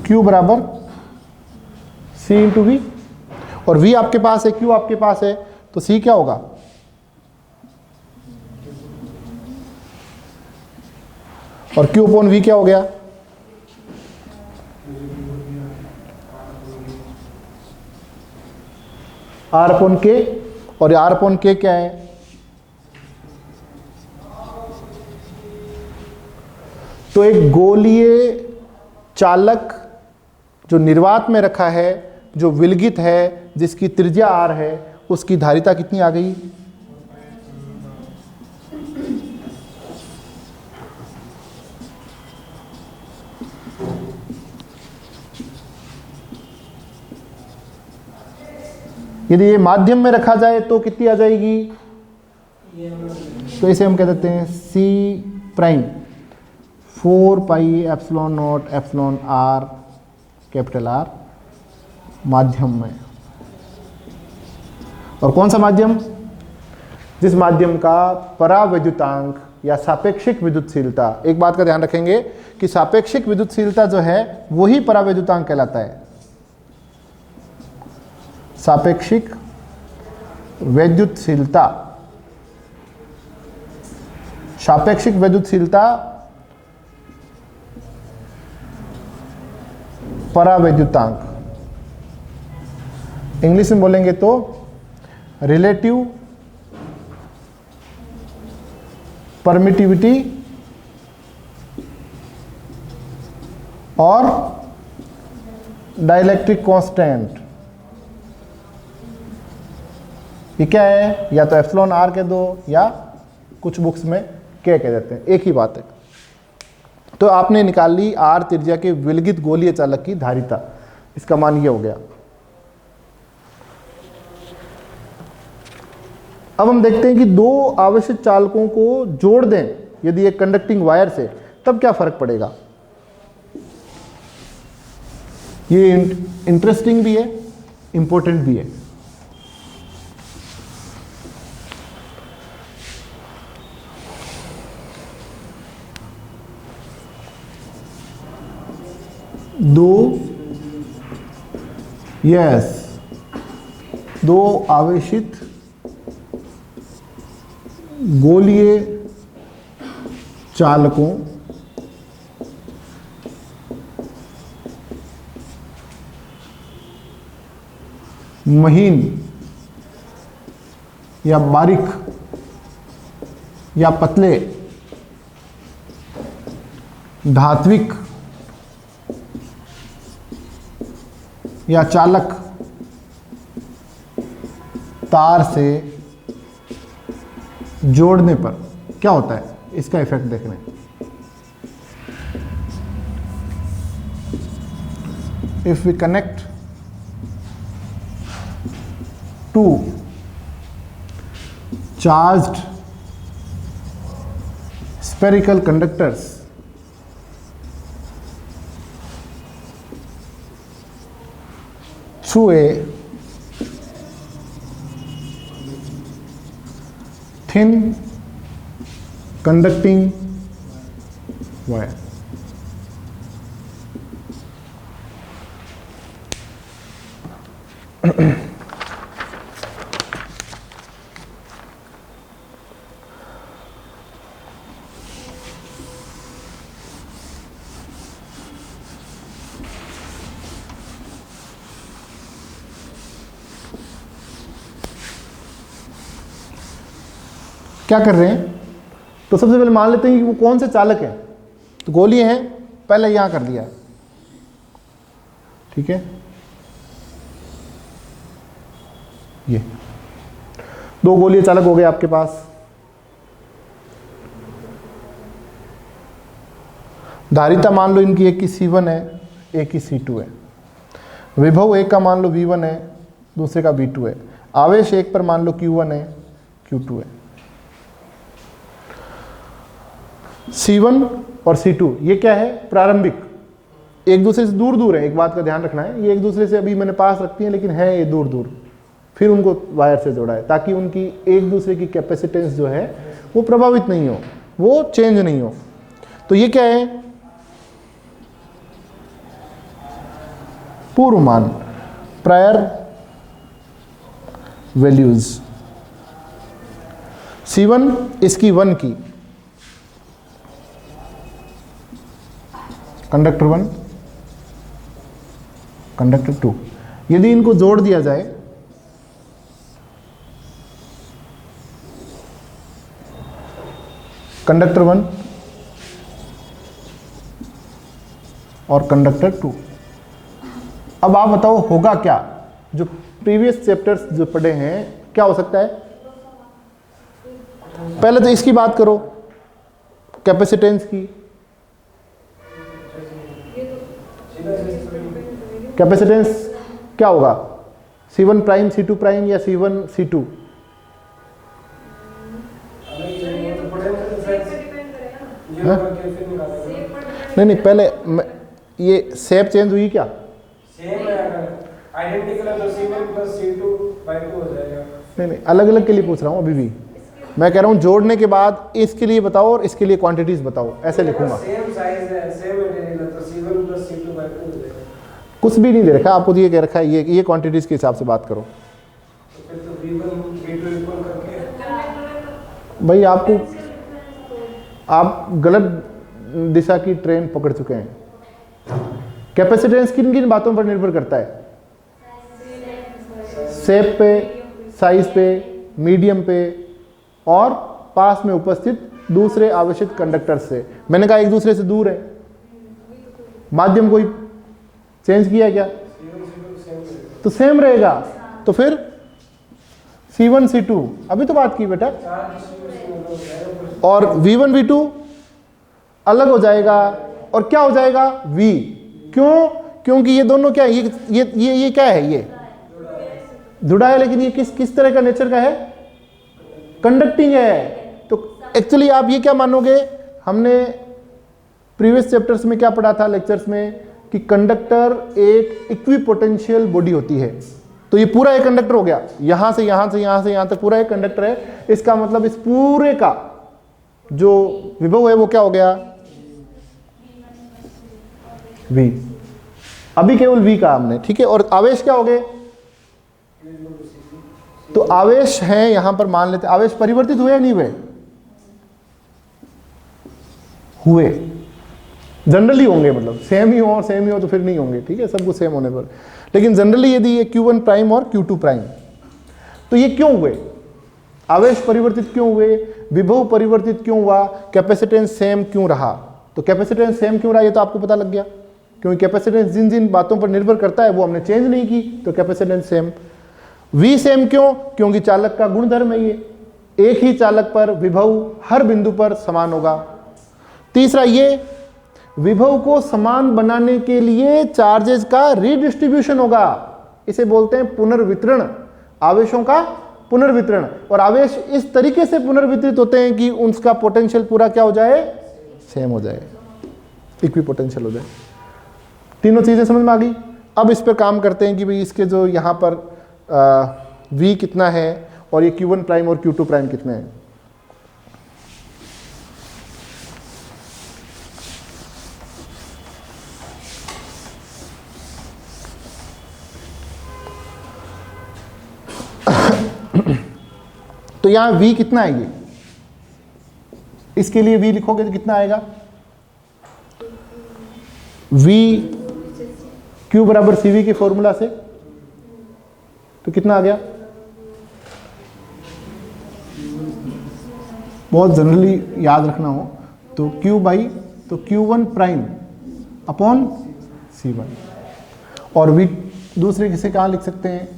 Q बराबर C इंटू V, और V आपके पास है, Q आपके पास है, तो C क्या होगा, और Q अपॉन V क्या हो गया, R अपॉन K, और R अपॉन K क्या है, तो एक गोलीय चालक जो निर्वात में रखा है, जो विलगित है, जिसकी त्रिज्या R है, उसकी धारिता कितनी आ गई, यदि ये माध्यम में रखा जाए तो कितनी आ जाएगी, तो इसे हम कह देते हैं C prime 4 pi epsilon naught epsilon R capital R माध्यम में। और कौन सा माध्यम, जिस माध्यम का परावैद्युतांक या सापेक्षिक विद्युतशीलता, एक बात का ध्यान रखेंगे कि सापेक्षिक विद्युतशीलता जो है वही परावैद्युतांक कहलाता है। सापेक्षिक वैद्युतशीलता, सापेक्षिक वैद्युतशीलता परावैद्युतांक, इंग्लिश में बोलेंगे तो रिलेटिव परमिटिविटी और डाइलेक्ट्रिक कांस्टेंट। ये क्या है, या तो एप्सिलॉन आर कह दो या कुछ बुक्स में क्या कह देते हैं, एक ही बात है। तो आपने निकाल ली आर त्रिज्या के विलगित गोलीय चालक की धारिता, इसका मान ये हो गया। अब हम देखते हैं कि दो आवेशित चालकों को जोड़ दें यदि एक कंडक्टिंग वायर से, तब क्या फर्क पड़ेगा। ये इंटरेस्टिंग भी है, इंपॉर्टेंट भी है। दो आवेशित गोलीय चालकों महीन या बारीक या पतले धात्विक या चालक तार से जोड़ने पर क्या होता है, इसका इफेक्ट देख रहे हैं। If we connect two charged spherical conductors through a thin conducting wire. क्या कर रहे हैं, तो सबसे पहले मान लेते हैं कि वो कौन से चालक है। तो गोली है, पहले यहां कर दिया, ठीक है। ये दो गोलीय चालक हो गए आपके पास। धारिता मान लो इनकी एक की C1 है, एक की C2 है। विभव एक का मान लो V1 है, दूसरे का V2 है। आवेश एक पर मान लो Q1 है, Q2 है। C1 और C2 ये क्या है, प्रारंभिक, एक दूसरे से दूर दूर है। एक बात का ध्यान रखना है, ये एक दूसरे से अभी मैंने पास रखती हैं लेकिन है ये दूर दूर, फिर उनको वायर से जोड़ा है ताकि उनकी एक दूसरे की कैपेसिटेंस जो है वो प्रभावित नहीं हो, वो चेंज नहीं हो। तो ये क्या है, पूर्व मान, प्रायर वैल्यूज। C1 इसकी 1 की, कंडक्टर 1, कंडक्टर 2, यदि इनको जोड़ दिया जाए कंडक्टर 1 और कंडक्टर 2, अब आप बताओ होगा क्या। जो प्रीवियस चैप्टर्स जो पढ़े हैं क्या हो सकता है, पहले तो इसकी बात करो, कैपेसिटेंस की। कैपेसिटेंस क्या होगा, C1 प्राइम C2 प्राइम या C1 C2? नहीं, पहले ये शेप चेंज हुई क्या? सेम है, अगर आइडेंटिकल है तो C1 + C2/2 हो जाएगा। नहीं, अलग अलग के लिए पूछ रहा हूँ अभी भी। मैं कह रहा हूँ जोड़ने के बाद इसके लिए बताओ और इसके लिए क्वांटिटीज बताओ, ऐसे लिखूंगा। सेम साइज है, सेम मटेरियल है, तो C1 + C2/2 हो जाएगा। कुछ भी नहीं दे रखा आपको, ये कह रखा है ये क्वांटिटीज के हिसाब से बात करो। तो फिर तो V1 V2 इक्वल करके भाई आपको, आप गलत दिशा की ट्रेन पकड़ चुके हैं। कैपेसिटेंस किन किन बातों पर निर्भर करता है, शेप पे, साइज पे, मीडियम पे और पास में उपस्थित दूसरे आवेशित कंडक्टर से। मैंने कहा एक दूसरे से दूर है, माध्यम कोई चेंज किया क्या? तो सेम रहेगा। तो फिर C1 C2 अभी तो बात की बेटा, और V1 V2 अलग हो जाएगा और क्या हो जाएगा? V। क्यों? क्योंकि ये दोनों क्या है, ये क्या है, ये जुड़ा है, लेकिन ये किस तरह का नेचर का है? कंडक्टिंग है। तो एक्चुअली आप ये क्या मानोगे, हमने प्रीवियस चैप्टर्स में क्या पढ़ा था लेक्चर्स में, कि कंडक्टर एक इक्विपोटेंशियल बॉडी होती है। तो ये पूरा एक कंडक्टर हो गया, यहां से यहां से यहां से यहां तक पूरा एक कंडक्टर है। इसका मतलब इस पूरे का जो विभव है वो क्या हो गया? V। अभी केवल V का हमने, ठीक है। और आवेश क्या हो गए? तो आवेश है यहां पर, मान लेते आवेश परिवर्तित हुए या नहीं हुए? हुए। जनरली होंगे, मतलब सेम ही हो तो फिर नहीं होंगे, ठीक है, सब कुछ सेम होने पर। लेकिन जनरली यदि ये Q1 प्राइम और Q2 प्राइम, तो ये क्यों हुए? आवेश परिवर्तित क्यों हुए? विभव परिवर्तित क्यों हुआ? कैपेसिटेंस सेम क्यों रहा? तो कैपेसिटेंस सेम क्यों रहा ये तो आपको पता लग गया, क्योंकि कैपेसिटेंस जिन जिन बातों पर निर्भर करता है वो हमने चेंज नहीं की, तो कैपेसिटेंस सेम। V सेम क्यों? क्योंकि चालक का गुणधर्म है ये, एक ही चालक पर विभव हर बिंदु पर समान होगा। तीसरा, ये विभव को समान बनाने के लिए चार्जेस का रीडिस्ट्रीब्यूशन होगा, इसे बोलते हैं पुनर्वितरण, आवेशों का पुनर्वितरण। और आवेश इस तरीके से पुनर्वितरित होते हैं कि उनका पोटेंशियल पूरा क्या हो जाए? सेम हो जाए, इक्विपोटेंशियल हो जाए। तीनों चीजें समझ में आ गई। अब इस पर काम करते हैं कि भाई इसके जो यहाँ पर V कितना है और ये Q1 प्राइम और Q2 प्राइम कितने हैं। तो यहां V कितना है, ये इसके लिए V लिखोगे तो कितना आएगा? V Q बराबर CV के फॉर्मूला से, तो कितना आ गया? बहुत जनरली याद रखना हो तो Q बाई, तो Q1 प्राइम अपॉन C1। और V दूसरे किसे कहाँ लिख सकते हैं?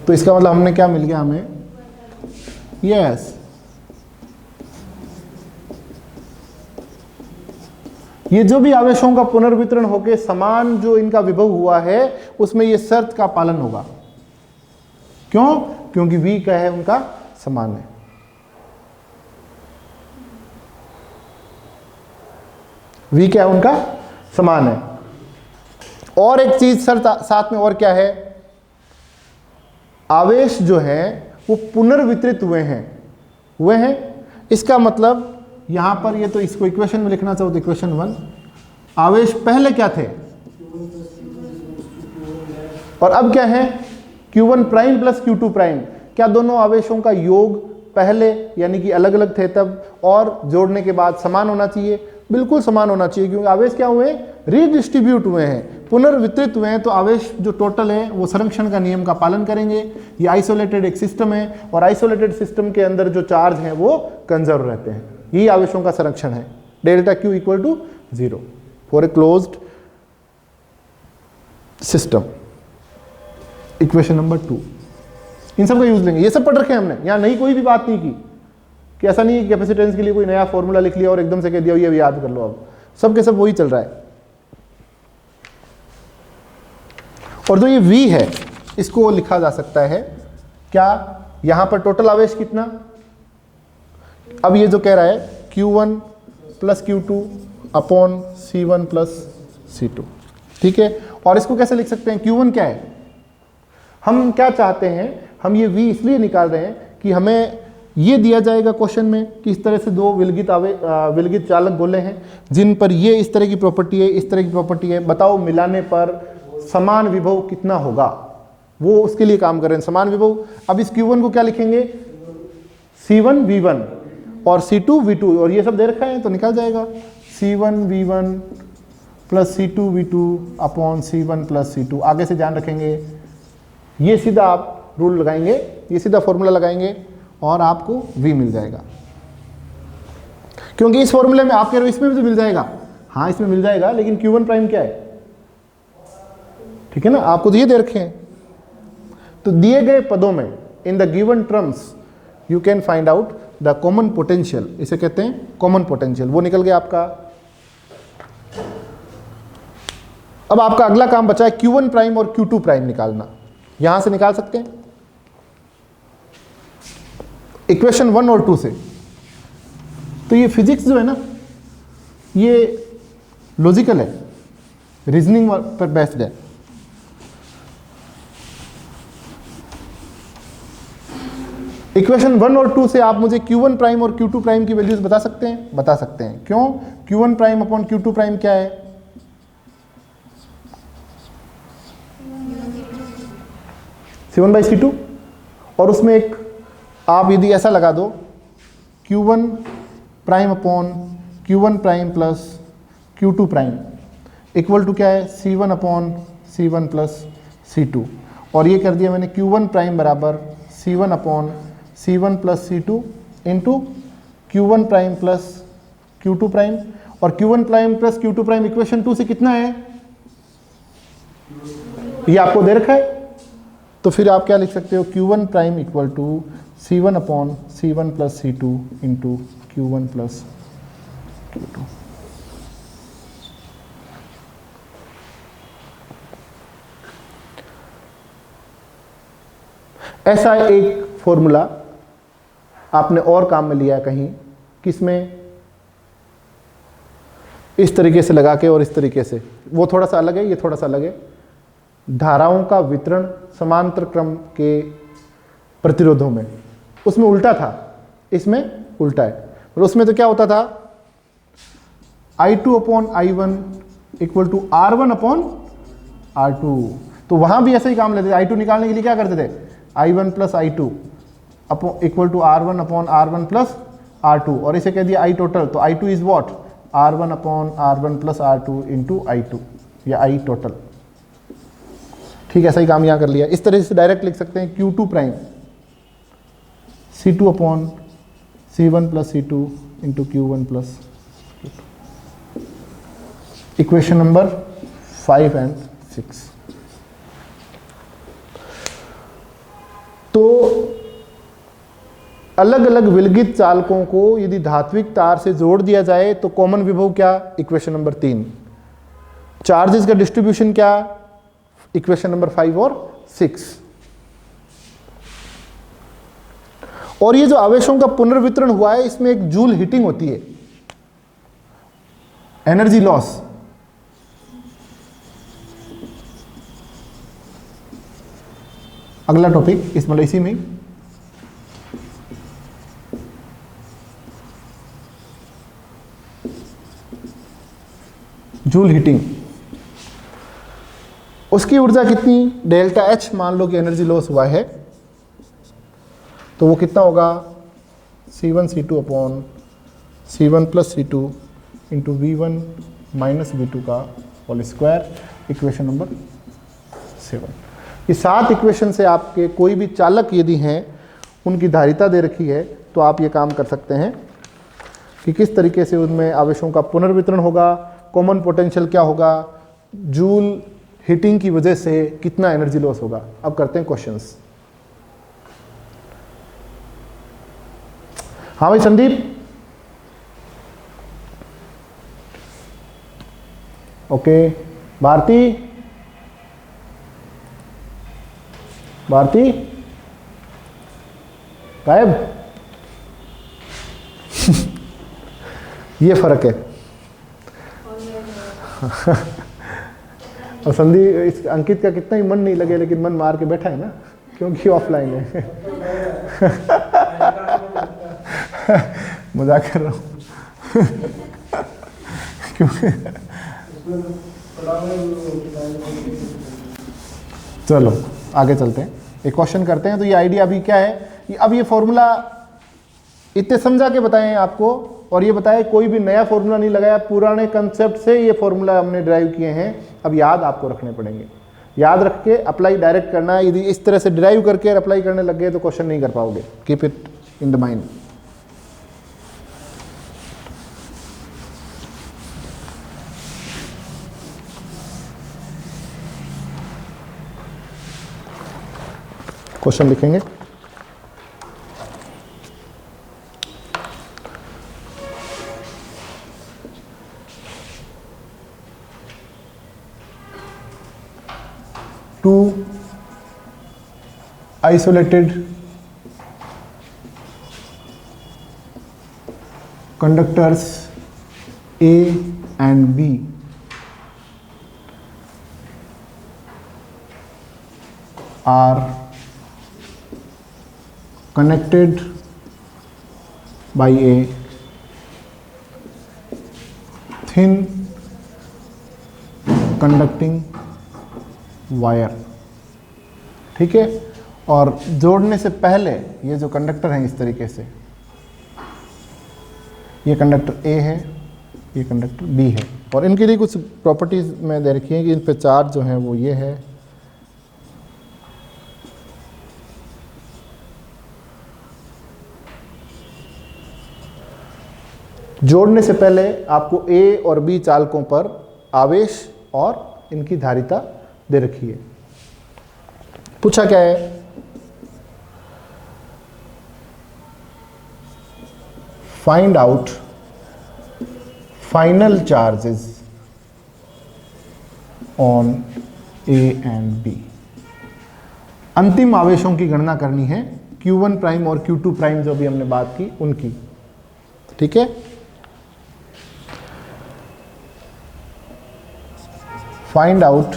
तो इसका मतलब हमने क्या मिल गया हमें? यस, ये जो भी आवेशों का पुनर्वितरण होकर समान जो इनका विभव हुआ है उसमें ये शर्त का पालन होगा। क्यों? क्योंकि V क्या है, उनका समान है। V क्या है, उनका समान है। और एक चीज शर्त साथ में और क्या है, आवेश जो है वो पुनर्वितरित हुए हैं। इसका मतलब यहां पर ये तो इसको इक्वेशन में लिखना चाहो तो इक्वेशन 1, आवेश पहले क्या थे और अब क्या है? Q1 prime plus Q2 prime. क्या दोनों आवेशों का योग पहले यानी कि अलग अलग थे तब और जोड़ने के बाद समान होना चाहिए? बिल्कुल समान होना चाहिए, क्योंकि आवेश क्या हुए? रीडिस्ट्रीब्यूट हुए हैं, पुनर्वितरित हुए हैं। तो आवेश जो टोटल है वो संरक्षण का नियम का पालन करेंगे। ये आइसोलेटेड एक सिस्टम है और आइसोलेटेड सिस्टम के अंदर जो चार्ज हैं वो कंजर्व रहते हैं। यही आवेशों का संरक्षण है। Delta Q equal to 0 for a closed system. Equation number 2, इन सब का यूज लेंगे। ये सब पढ़ रखे हैं हमने, यहाँ नई कोई भी बात नहीं की, कि ऐसा नहीं है कैपेसिटेंस के लिए कोई नया फॉर्मूला लिख लिया और एकदम से कह दिया ये भी याद कर लो। अब सब के सब वही चल रहा है। और जो ये V है इसको लिखा जा सकता है क्या? यहां पर टोटल आवेश कितना? अब ये जो कह रहा है Q1 plus Q2 upon C1 plus C2, ठीक है। और इसको कैसे लिख सकते हैं? Q1 क्या है? हम क्या चाहते हैं? हम ये V इसलिए निकाल रहे हैं कि हमें ये दिया जाएगा क्वेश्चन में कि इस तरह से दो विलगित चालक गोले हैं जिन पर ये इस तरह की प्रॉपर्टी है, इस तरह की प्रॉपर्टी है। बताओ मिलाने पर समान विभव कितना होगा? वो उसके लिए काम कर रहे हैं, समान विभव। अब इस Q1 को क्या लिखेंगे? C1 V1 और C2 V2, और ये सब दे रखा है तो निकल जाएगा C1 V1 plus C2 V2 upon C1 plus C2। आगे से ध्यान रखेंगे, ये सीधा आप रूल लगाएंगे ये सीधा फॉर्मूला लगाएंगे और आपको V मिल जाएगा। क्योंकि इस फॉर्मूले में आप कह रहे हो इसमें भी तो मिल जाएगा, हाँ इसमें मिल जाएगा, लेकिन Q1 प्राइम क्या है, ठीक है ना, आपको तो ये दे रखे हैं। तो दिए गए पदों में in the given terms you can find out the common potential, इसे कहते हैं कॉमन पोटेंशियल। वो निकल गया आपका। अब आपका अगला काम बचा है Q1 प्राइम और Q2 प्राइम निकालना। यहां से निकाल सकते हैं इक्वेशन 1 और 2 से। तो ये फिजिक्स जो है ना, ये लॉजिकल है, रीजनिंग पर बेस्ड है। इक्वेशन 1 और 2 से आप मुझे Q1 प्राइम और Q2 प्राइम की वैल्यूज बता सकते हैं? बता सकते हैं। क्यों? Q1 prime upon Q2 prime क्या है? C1/C2। और उसमें एक आप यदि ऐसा लगा दो Q1 prime upon Q1 prime plus Q2 prime equal to क्या है? C1 upon C1 plus C2। और ये कर दिया मैंने Q1 प्राइम बराबर C1 upon C1 plus C2 into Q1 prime plus Q2 prime. और Q1 prime plus Q2 prime equation 2 से कितना है? ये आपको दे रखा है। तो फिर आप क्या लिख सकते हो? Q1 prime equal to C1 upon C1 plus C2 into Q1 plus Q2। ऐसा एक फॉर्मूला आपने और काम में लिया कहीं, किसमें? इस तरीके से लगा के और इस तरीके से। वो थोड़ा सा अलग है, ये थोड़ा सा अलग है। धाराओं का वितरण समांतर क्रम के प्रतिरोधों में, उसमें उल्टा था, इसमें उल्टा है। और उसमें तो क्या होता था? I2 upon I1 equal to R1 upon R2। तो वहां भी ऐसा ही काम लेते थे। I2 निकालने के लिए क्या करते थे? I1 plus I2 equal to R1 upon R1 plus R2। और इसे कह दिया I टोटल। तो I2 is what? R1 upon R1 plus R2 into I2 या I टोटल। ठीक है, ऐसा ही काम यहाँ कर लिया। इस तरह से डायरेक्ट लिख सकते हैं Q2 prime C2 upon C1 plus C2 into Q1 plus Q2। Equation number 5 and 6। तो अलग अलग विलगित चालकों को यदि धात्विक तार से जोड़ दिया जाए तो कॉमन विभव क्या? Equation number 3। चार्जेस का डिस्ट्रीब्यूशन क्या? इक्वेशन नंबर 5 और 6। और ये जो आवेशों का पुनर्वितरण हुआ है, इसमें एक जूल हीटिंग होती है, एनर्जी लॉस। अगला टॉपिक इस मतलब इसी में जूल हीटिंग। उसकी ऊर्जा कितनी? डेल्टा H मान लो कि एनर्जी लॉस हुआ है, तो वो कितना होगा? C1 C2 upon C1 plus C2 into V1 minus V2 का होल स्क्वायर। Equation number 7। ये 7 इक्वेशन से आपके कोई भी चालक यदि हैं, उनकी धारिता दे रखी है, तो आप ये काम कर सकते हैं कि किस तरीके से उनमें आवेशों का पुनर्वितरण होगा, कॉमन पोटेंशियल क्या होगा, जूल हीटिंग की वजह से कितना एनर्जी लॉस होगा। अब करते हैं क्वेश्चंस। हाँ भाई संदीप, ओके। भारती, भारती गायब। ये फर्क है। और संदीप, इस अंकित का कितना ही मन नहीं लगे, लेकिन मन मार के बैठा है ना, क्योंकि ऑफलाइन है। मजाक कर रहा हूँ। क्योंकि चलो आगे चलते हैं, एक क्वेश्चन करते हैं। तो ये आइडिया अभी क्या है? अब ये फॉर्मूला इतने समझा के बताएं आपको, और ये बताए कोई भी नया फॉर्मूला नहीं लगाया, पुराने कंसेप्ट से ये फॉर्मूला हमने ड्राइव किए हैं, अब याद आपको रखने पड़ेंगे। याद रख के अप्लाई डायरेक्ट करना है। यदि इस तरह से डिराइव करके अप्लाई करने लग गए तो क्वेश्चन नहीं कर पाओगे। Keep it in the mind. Question लिखेंगे। Two isolated conductors A and B are connected by a thin conducting wire. ठीक है, और जोड़ने से पहले ये जो कंडक्टर हैं इस तरीके से, ये कंडक्टर ए है, ये कंडक्टर बी है, और इनके लिए कुछ प्रॉपर्टीज में दे रखी है कि इन पे चार्ज जो है वो ये है, जोड़ने से पहले आपको ए और बी चालकों पर आवेश और इनकी धारिता दे रखी है। पूछा क्या है, find out final charges on A and B. अंतिम आवेशों की गणना करनी है, Q1 प्राइम और Q2 प्राइम जो भी हमने बात की उनकी। ठीक है, find out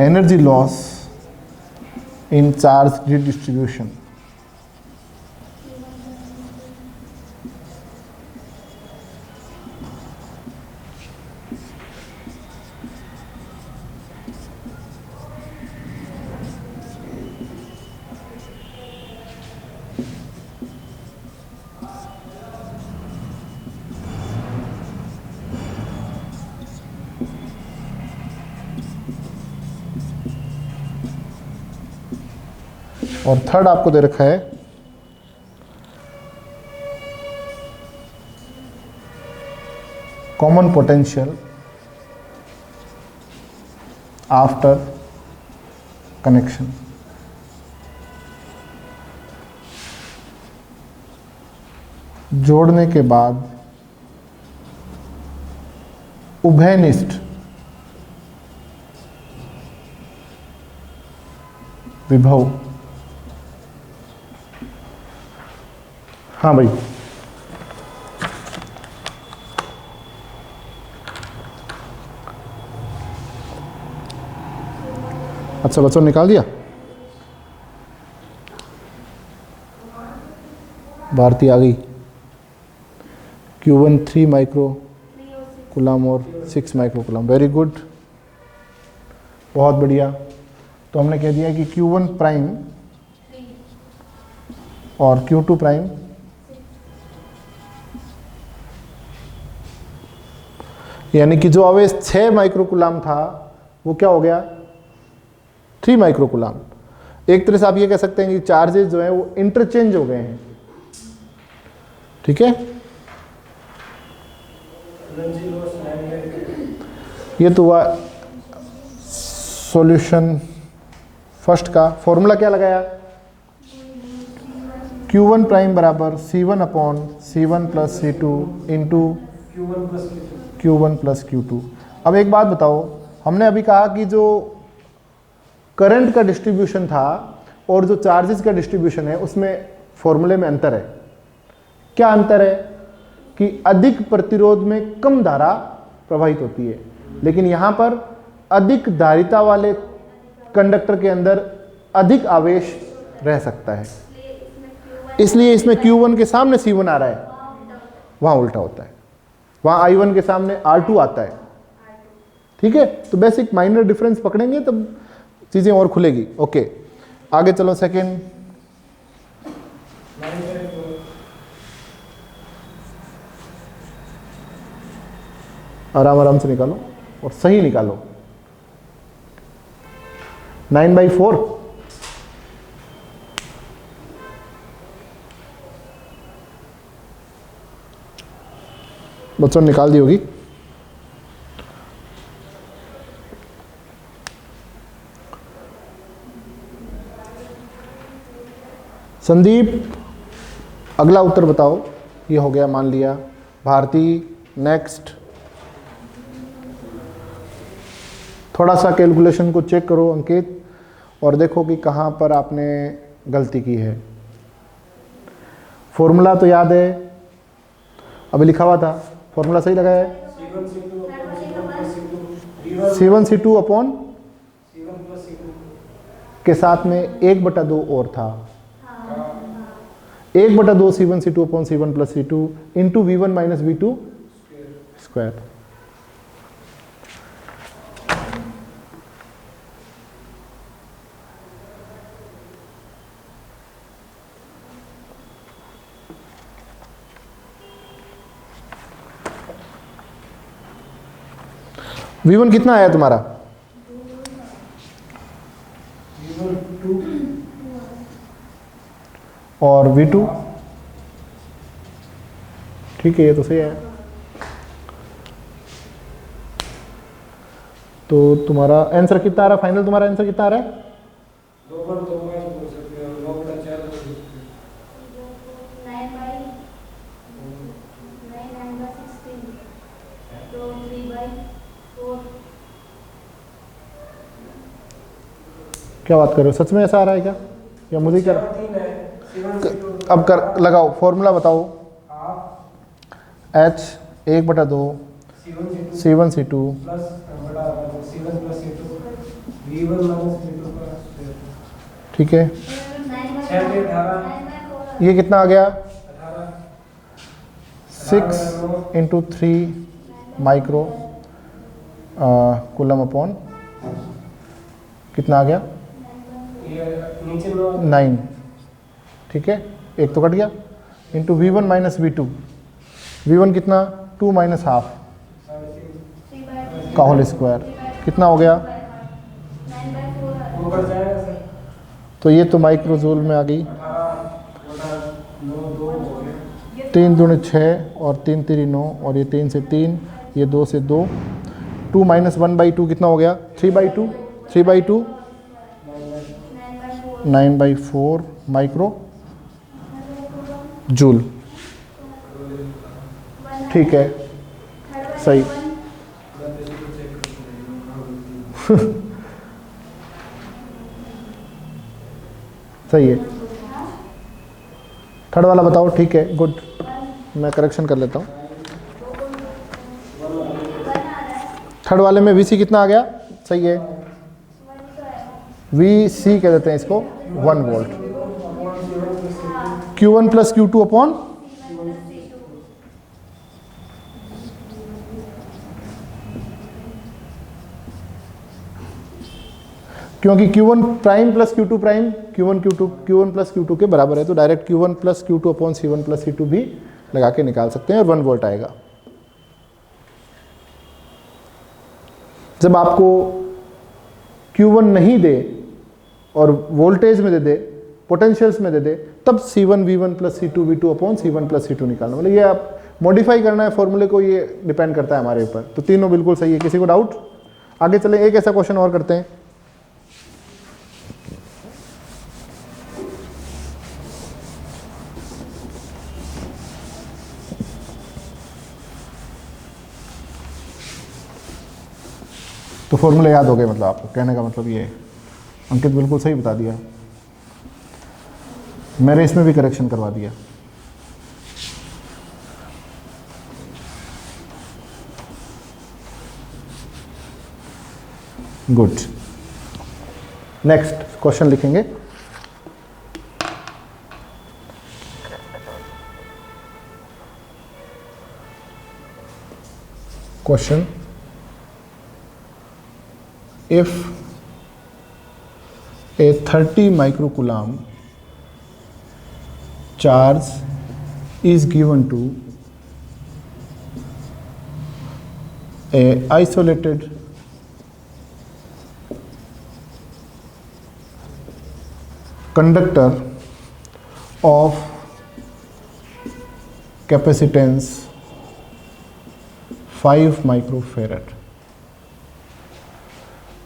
energy loss in charge redistribution। और थर्ड आपको दे रखा है कॉमन पोटेंशियल आफ्टर कनेक्शन। जोड़ने के बाद उभयनिष्ठ विभव। हाँ भाई, अच्छा बच्चों निकाल दिया। भारती आ गई। Q1 3 माइक्रो कूलम और 6 माइक्रो कूलम। वेरी गुड, बहुत बढ़िया। तो हमने कह दिया कि Q1 प्राइम और Q2 प्राइम यानी कि जो आवेश 6 माइक्रोकूलम था वो क्या हो गया, 3 माइक्रोकूलम। एक तरह से आप ये कह सकते हैं कि चार्जेस जो हैं वो इंटरचेंज हो गए हैं। ठीक है, ये तो हुआ सॉल्यूशन फर्स्ट का। फॉर्मूला क्या लगाया, Q1 प्राइम बराबर C1 upon C1 plus C2 into Q1 plus Q2। अब एक बात बताओ, हमने अभी कहा कि जो करंट का डिस्ट्रीब्यूशन था और जो चार्जेस का डिस्ट्रीब्यूशन है उसमें फॉर्मूले में अंतर है। क्या अंतर है कि अधिक प्रतिरोध में कम धारा प्रवाहित होती है, लेकिन यहाँ पर अधिक धारिता वाले कंडक्टर के अंदर अधिक आवेश रह सकता है। इसलिए इसमें Q1 के सामने C1 आ रहा है, वहाँ उल्टा होता है, वहाँ I1 के सामने R2 आता है। ठीक है, तो बेसिक माइनर डिफरेंस पकड़ेंगे तब चीज़ें और खुलेगी। ओके, आगे चलो। सेकेंड, आराम आराम से निकालो और सही निकालो। 9/4 बच्चों ने निकाल दी होगी। संदीप अगला उत्तर बताओ। ये हो गया मान लिया। भारती नेक्स्ट। थोड़ा सा कैलकुलेशन को चेक करो अंकित और देखो कि कहाँ पर आपने गलती की है। फॉर्मूला तो याद है, अभी लिखा हुआ था, फॉर्मूला सही लगा है। C1C2 अपॉन के साथ में 1/2 और था। 1/2 C1C2 upon C1 plus C2 into V1 minus V2 square. V1 कितना आया तुम्हारा? और V2 ठीक है, ये तो सही है। तो तुम्हारा आंसर कितना आ रहा है? फाइनल तुम्हारा आंसर कितना आ रहा है? 9/4 क्या बात कर रहे हो? सच में ऐसा आ रहा है क्या, या मुझे क्या? अब कर लगाओ फॉर्मूला बताओ। H 1/2 C1C2 ठीक है। ये कितना आ गया? 6 इंटू 3 माइक्रो कूलम अपॉन कितना आ गया? 9 ठीक है, एक तो कट गया। Into V1 minus V2। V1 कितना? 2 माइनस हाफ का होल स्क्वायर कितना हो गया? तो ये तो माइक्रो जूल में आ गई। 3 दूनी 6 और 3 3 9 और ये 3 से 3, ये 2 से 2। 2 माइनस 1/2 कितना हो गया? 3/2। 3/2 9/4 माइक्रो जूल ठीक है, सही। सही है। थर्ड वाला बताओ। ठीक है, गुड, मैं करेक्शन कर लेता हूँ। थर्ड वाले में VC कितना आ गया? सही है, VC कह देते हैं इसको, 1 volt. Q1 plus Q2 upon क्योंकि Q1 prime plus Q2 prime Q1 plus Q2 के बराबर है, तो direct Q1 plus Q2 upon C1 plus C2 भी लगा के निकाल सकते हैं और 1 वोल्ट आएगा। जब आपको Q1 नहीं दे और वोल्टेज में दे दे, पोटेंशियल्स में दे दे, तब C1 V1 plus C2 V2 upon C1 plus C2 निकालना। मतलब ये आप मॉडिफाई करना है फॉर्मूले को, ये डिपेंड करता है हमारे ऊपर। तो तीनों बिल्कुल सही है। किसी को डाउट? आगे चले, एक ऐसा क्वेश्चन और करते हैं। तो फॉर्मूला याद हो गए, मतलब आपको कहने का मतलब ये है। अंकित बिल्कुल सही बता दिया, मैंने इसमें भी करेक्शन करवा दिया। गुड, नेक्स्ट क्वेश्चन लिखेंगे। Question, if a 30 microcoulomb charge is given to A isolated conductor of capacitance 5 microfarad,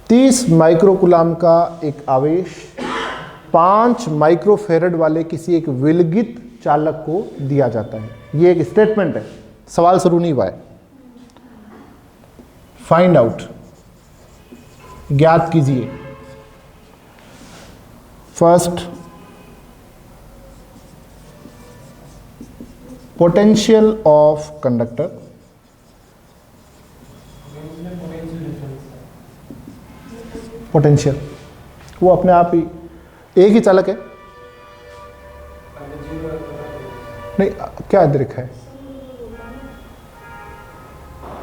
30 microcoulomb का एक आवेश 5 माइक्रोफेरेड वाले किसी एक विलगित चालक को दिया जाता है। ये एक स्टेटमेंट है, सवाल शुरू नहीं हुआ है। फाइंड आउट, ज्ञात कीजिए। First, potential of conductor, potential वो अपने आप ही एक ही चालक है, नहीं क्या लिखा है,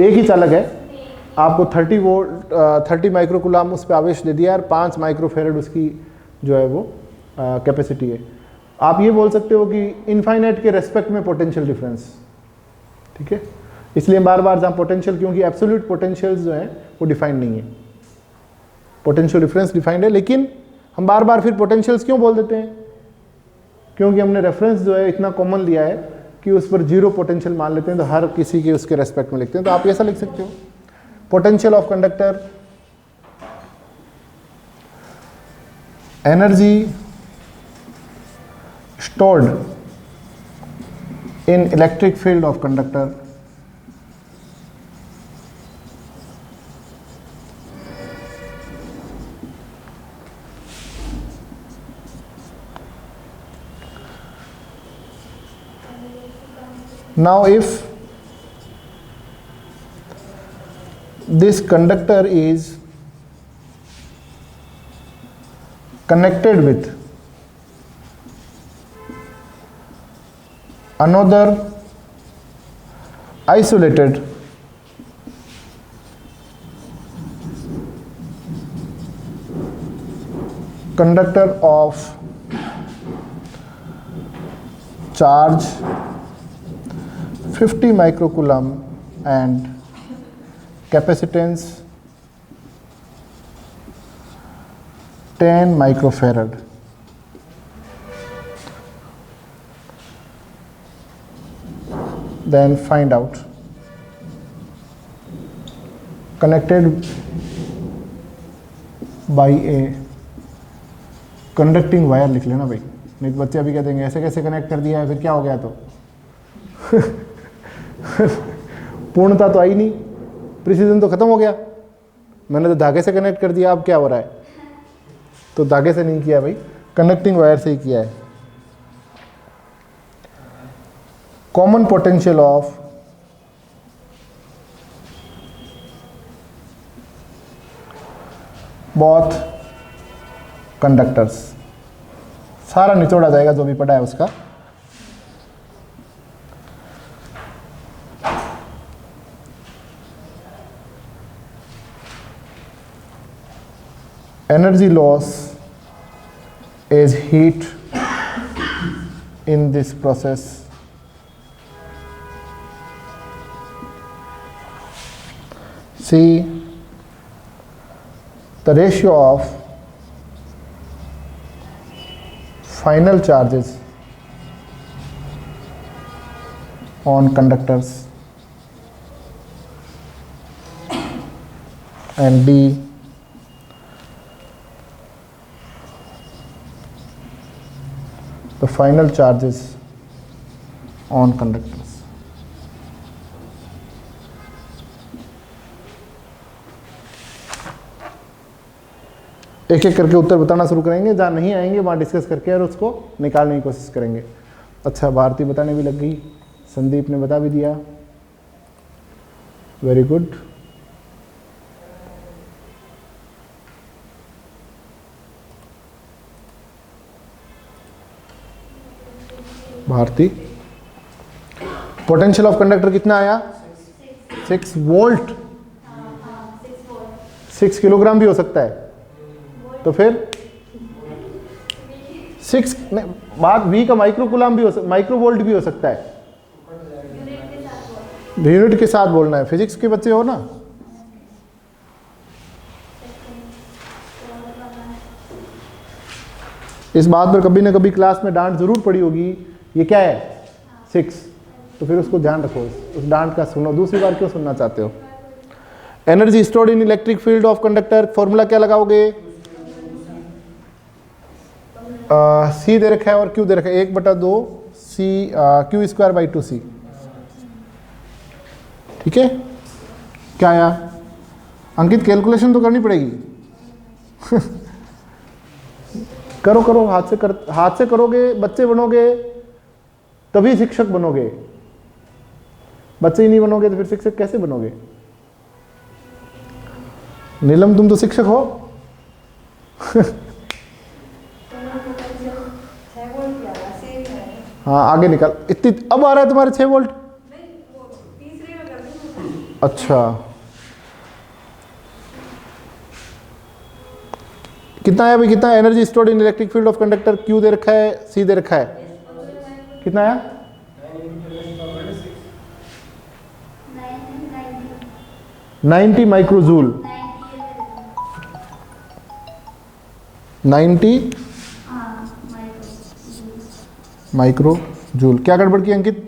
एक ही चालक है। आपको 30 वोल्ट 30 माइक्रोकुलाम उस पर आवेश दे दिया और 5 माइक्रोफेरेड उसकी जो है वो कैपेसिटी है। आप ये बोल सकते हो कि इनफाइनाइट के रेस्पेक्ट में पोटेंशियल डिफरेंस, ठीक है। इसलिए बार बार जहाँ पोटेंशियल, क्योंकि एब्सोल्यूट पोटेंशियल्स जो हैं वो डिफाइंड नहीं है, पोटेंशियल डिफरेंस डिफाइंड है, लेकिन हम बार बार फिर पोटेंशियल्स क्यों बोल देते हैं? क्योंकि हमने रेफरेंस जो है इतना कॉमन लिया है कि उस पर 0 पोटेंशियल मान लेते हैं, तो हर किसी के उसके रेस्पेक्ट में लिखते हैं। तो आप ऐसा लिख सकते हो, potential of conductor, energy stored in electric field of conductor now if this conductor is connected with another isolated conductor of charge 50 microcoulomb and capacitance 10 microfarad, then find out connected by a conducting wire, लिख लेना भाई, नहीं तो बच्चे अभी कह देंगे ऐसे कैसे कनेक्ट कर दिया है, फिर क्या हो गया? तो पूर्णता तो आई नहीं, प्रिसीजन तो खत्म हो गया, मैंने तो धागे से कनेक्ट कर दिया, अब क्या हो रहा है? तो धागे से नहीं किया भाई, कनेक्टिंग वायर से ही किया है। Common potential of both conductors, सारा निचोड़ा जाएगा जो भी पढ़ा है उसका। Energy loss is heat in this process see the ratio of final charges on conductors and D the final charges on conductors। एक एक करके उत्तर बताना शुरू करेंगे, जहाँ नहीं आएंगे वहाँ डिस्कस करके और उसको निकालने की कोशिश करेंगे। अच्छा, भारती बताने भी लग गई, संदीप ने बता भी दिया, very good. Bharti, potential of conductor कितना आया? 6 वोल्ट, 6 किलोग्राम भी हो सकता है, तो फिर 6 बात V का माइक्रोकुलाम भी हो, माइक्रो वोल्ट भी हो सकता है। यूनिट के साथ बोलना है, फिजिक्स के बच्चे हो ना, इस बात पर कभी ना कभी क्लास में डांट जरूर पड़ी होगी, ये क्या है 6, तो फिर उसको ध्यान रखो, उस डांट का सुनो, दूसरी बार क्यों सुनना चाहते हो। Energy stored in electric field of conductor, formula क्या लगाओगे, सी दे रखा है और क्यू दे रखा है, 1/2 सी Q²/2C, ठीक है। क्या आया अंकित, कैलकुलेशन तो करनी पड़ेगी करो करो, हाथ से करोगे, बच्चे बनोगे तभी शिक्षक बनोगे, बच्चे ही नहीं बनोगे तो फिर शिक्षक कैसे बनोगे। नीलम तुम तो शिक्षक हो हाँ आगे निकाल, इतनी अब आ रहा है तुम्हारे 6 वोल्ट। अच्छा कितना है भाई, कितना energy stored in electric field of conductor, Q दे रखा है, सी दे रखा है, कितना आया 90 माइक्रोजूल, 90 माइक्रो जूल। क्या गड़बड़ की अंकित,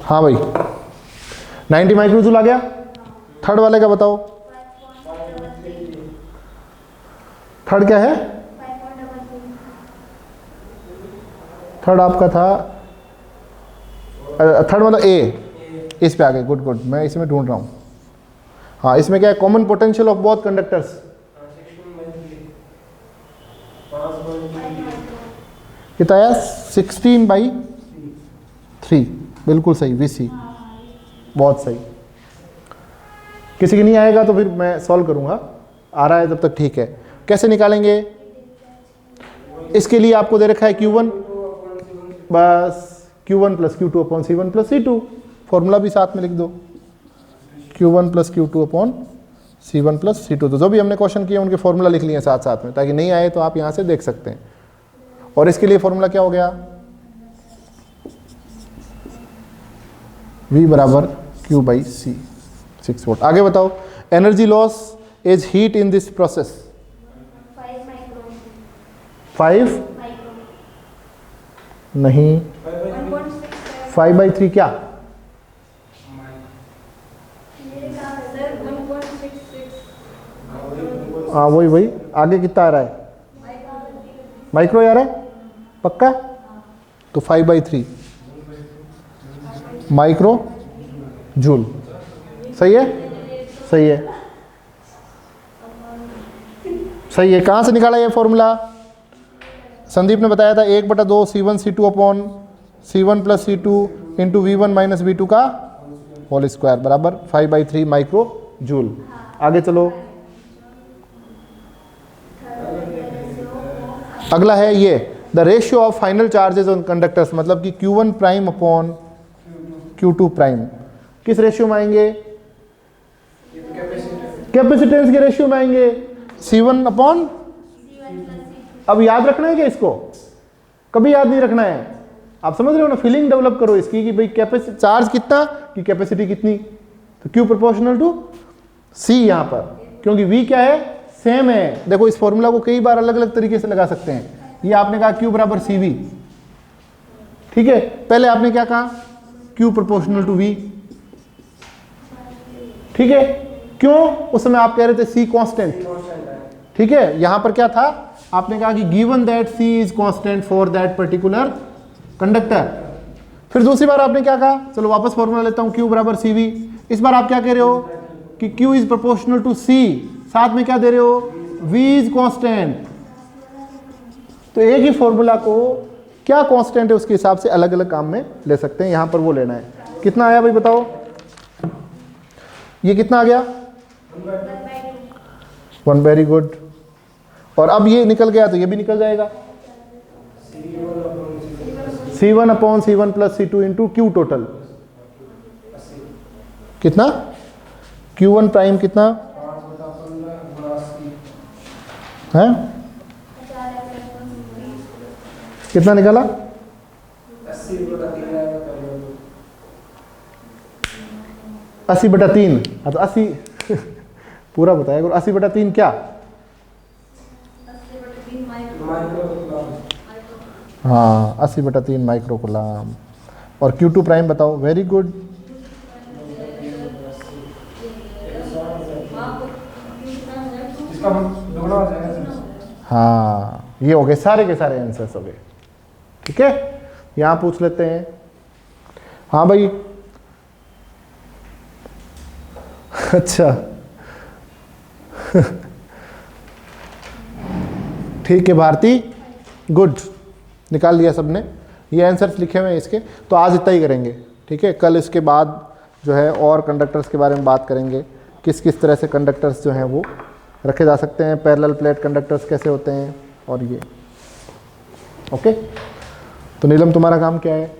हाँ भाई 90 माइक्रोजूल आ गया। थर्ड वाले का बताओ, थर्ड क्या है, थर्ड आपका था, थर्ड मतलब ए, इस पे आ गए, गुड गुड, मैं इसमें ढूंढ रहा हूँ। हाँ इसमें क्या है, common potential of both conductors, कितना आया 16/3, बिल्कुल सही, VC, बहुत सही। किसी की नहीं आएगा तो फिर मैं सॉल्व करूंगा, आ रहा है तब तक ठीक है। कैसे निकालेंगे, इसके लिए आपको दे रखा है Q1, बस Q1 + Q2/C1 + C2, फॉर्मूला भी साथ में लिख दो, Q1 + Q2/C1 + C2। तो जो भी हमने क्वेश्चन किए उनके फॉर्मूला लिख लिए साथ साथ में, ताकि नहीं आए तो आप यहाँ से देख सकते हैं। और इसके लिए फॉर्मूला क्या हो गया, V = Q/C, 6 वोल्ट। आगे बताओ, energy loss is heat in this process, 5 micro 5 नहीं, 5/3 क्या? हाँ वही आगे कितना आ रहा है? माइक्रो आ रहा है पक्का? तो 5/3 माइक्रो जूल। सही है, सही है, सही है। कहाँ से निकाला ये फॉर्मूला? संदीप ने बताया था 1/2 C1C2 upon C1 + C2 into V1 - V2 का होल स्क्वायर बराबर 5/3 माइक्रो जूल। आगे चलो, अगला है ये the ratio of final charges on conductors, मतलब कि Q1 prime upon Q2 prime किस रेशियो में आएंगे? कैपेसिटेंस के रेशियो में आएंगे, C1 अपॉन। अब याद रखना है क्या इसको? कभी याद नहीं रखना है। आप समझ रहे हो ना, फीलिंग डेवलप करो इसकी कि भाई कैपेसिटी चार्ज कितना की कैपेसिटी कितनी, तो Q प्रोपोर्शनल टू C यहां पर, क्योंकि V क्या है? सेम है। देखो इस फॉर्मूला को कई बार अलग अलग तरीके से लगा सकते हैं। ये आपने कहा Q बराबर CV, ठीक है। पहले आपने क्या कहा? Q प्रोपोर्शनल टू V, ठीक है। क्यों? उस समय आप कह रहे थे C कांस्टेंट, ठीक है। यहां पर क्या था? आपने कहा कि given that C is constant for that particular conductor. फिर दूसरी बार आपने क्या कहा? चलो वापस फॉर्मूला लेता हूं, Q बराबर CV। इस बार आप क्या कह रहे हो कि Q is proportional to C, साथ में क्या दे रहे हो? V is constant. तो एक ही फॉर्मूला को क्या कांस्टेंट है उसके हिसाब से अलग अलग काम में ले सकते हैं। यहां पर वो लेना है। कितना आया भाई बताओ? ये कितना आ गया? 1। Very good. और अब ये निकल गया तो ये भी निकल जाएगा, C1 upon C1 + C2 into Q total कितना? Q1 प्राइम कितना है? कितना निकाला? 80/3। तो 80 पूरा बताया करो। 80/3 क्या? हाँ 80/3 माइक्रो कूलम। और Q2 प्राइम बताओ? Very good. हाँ ये हो गए सारे के सारे आंसर्स हो गए, ठीक है। यहां पूछ लेते हैं। हाँ भाई अच्छा ठीक है भारती, गुड, निकाल लिया सबने। ये आंसर्स लिखे हुए हैं इसके। तो आज इतना ही करेंगे, ठीक है। कल इसके बाद जो है और कंडक्टर्स के बारे में बात करेंगे, किस किस तरह से कंडक्टर्स जो हैं वो रखे जा सकते हैं, पैरेलल प्लेट कंडक्टर्स कैसे होते हैं, और ये ओके। तो नीलम तुम्हारा काम क्या है?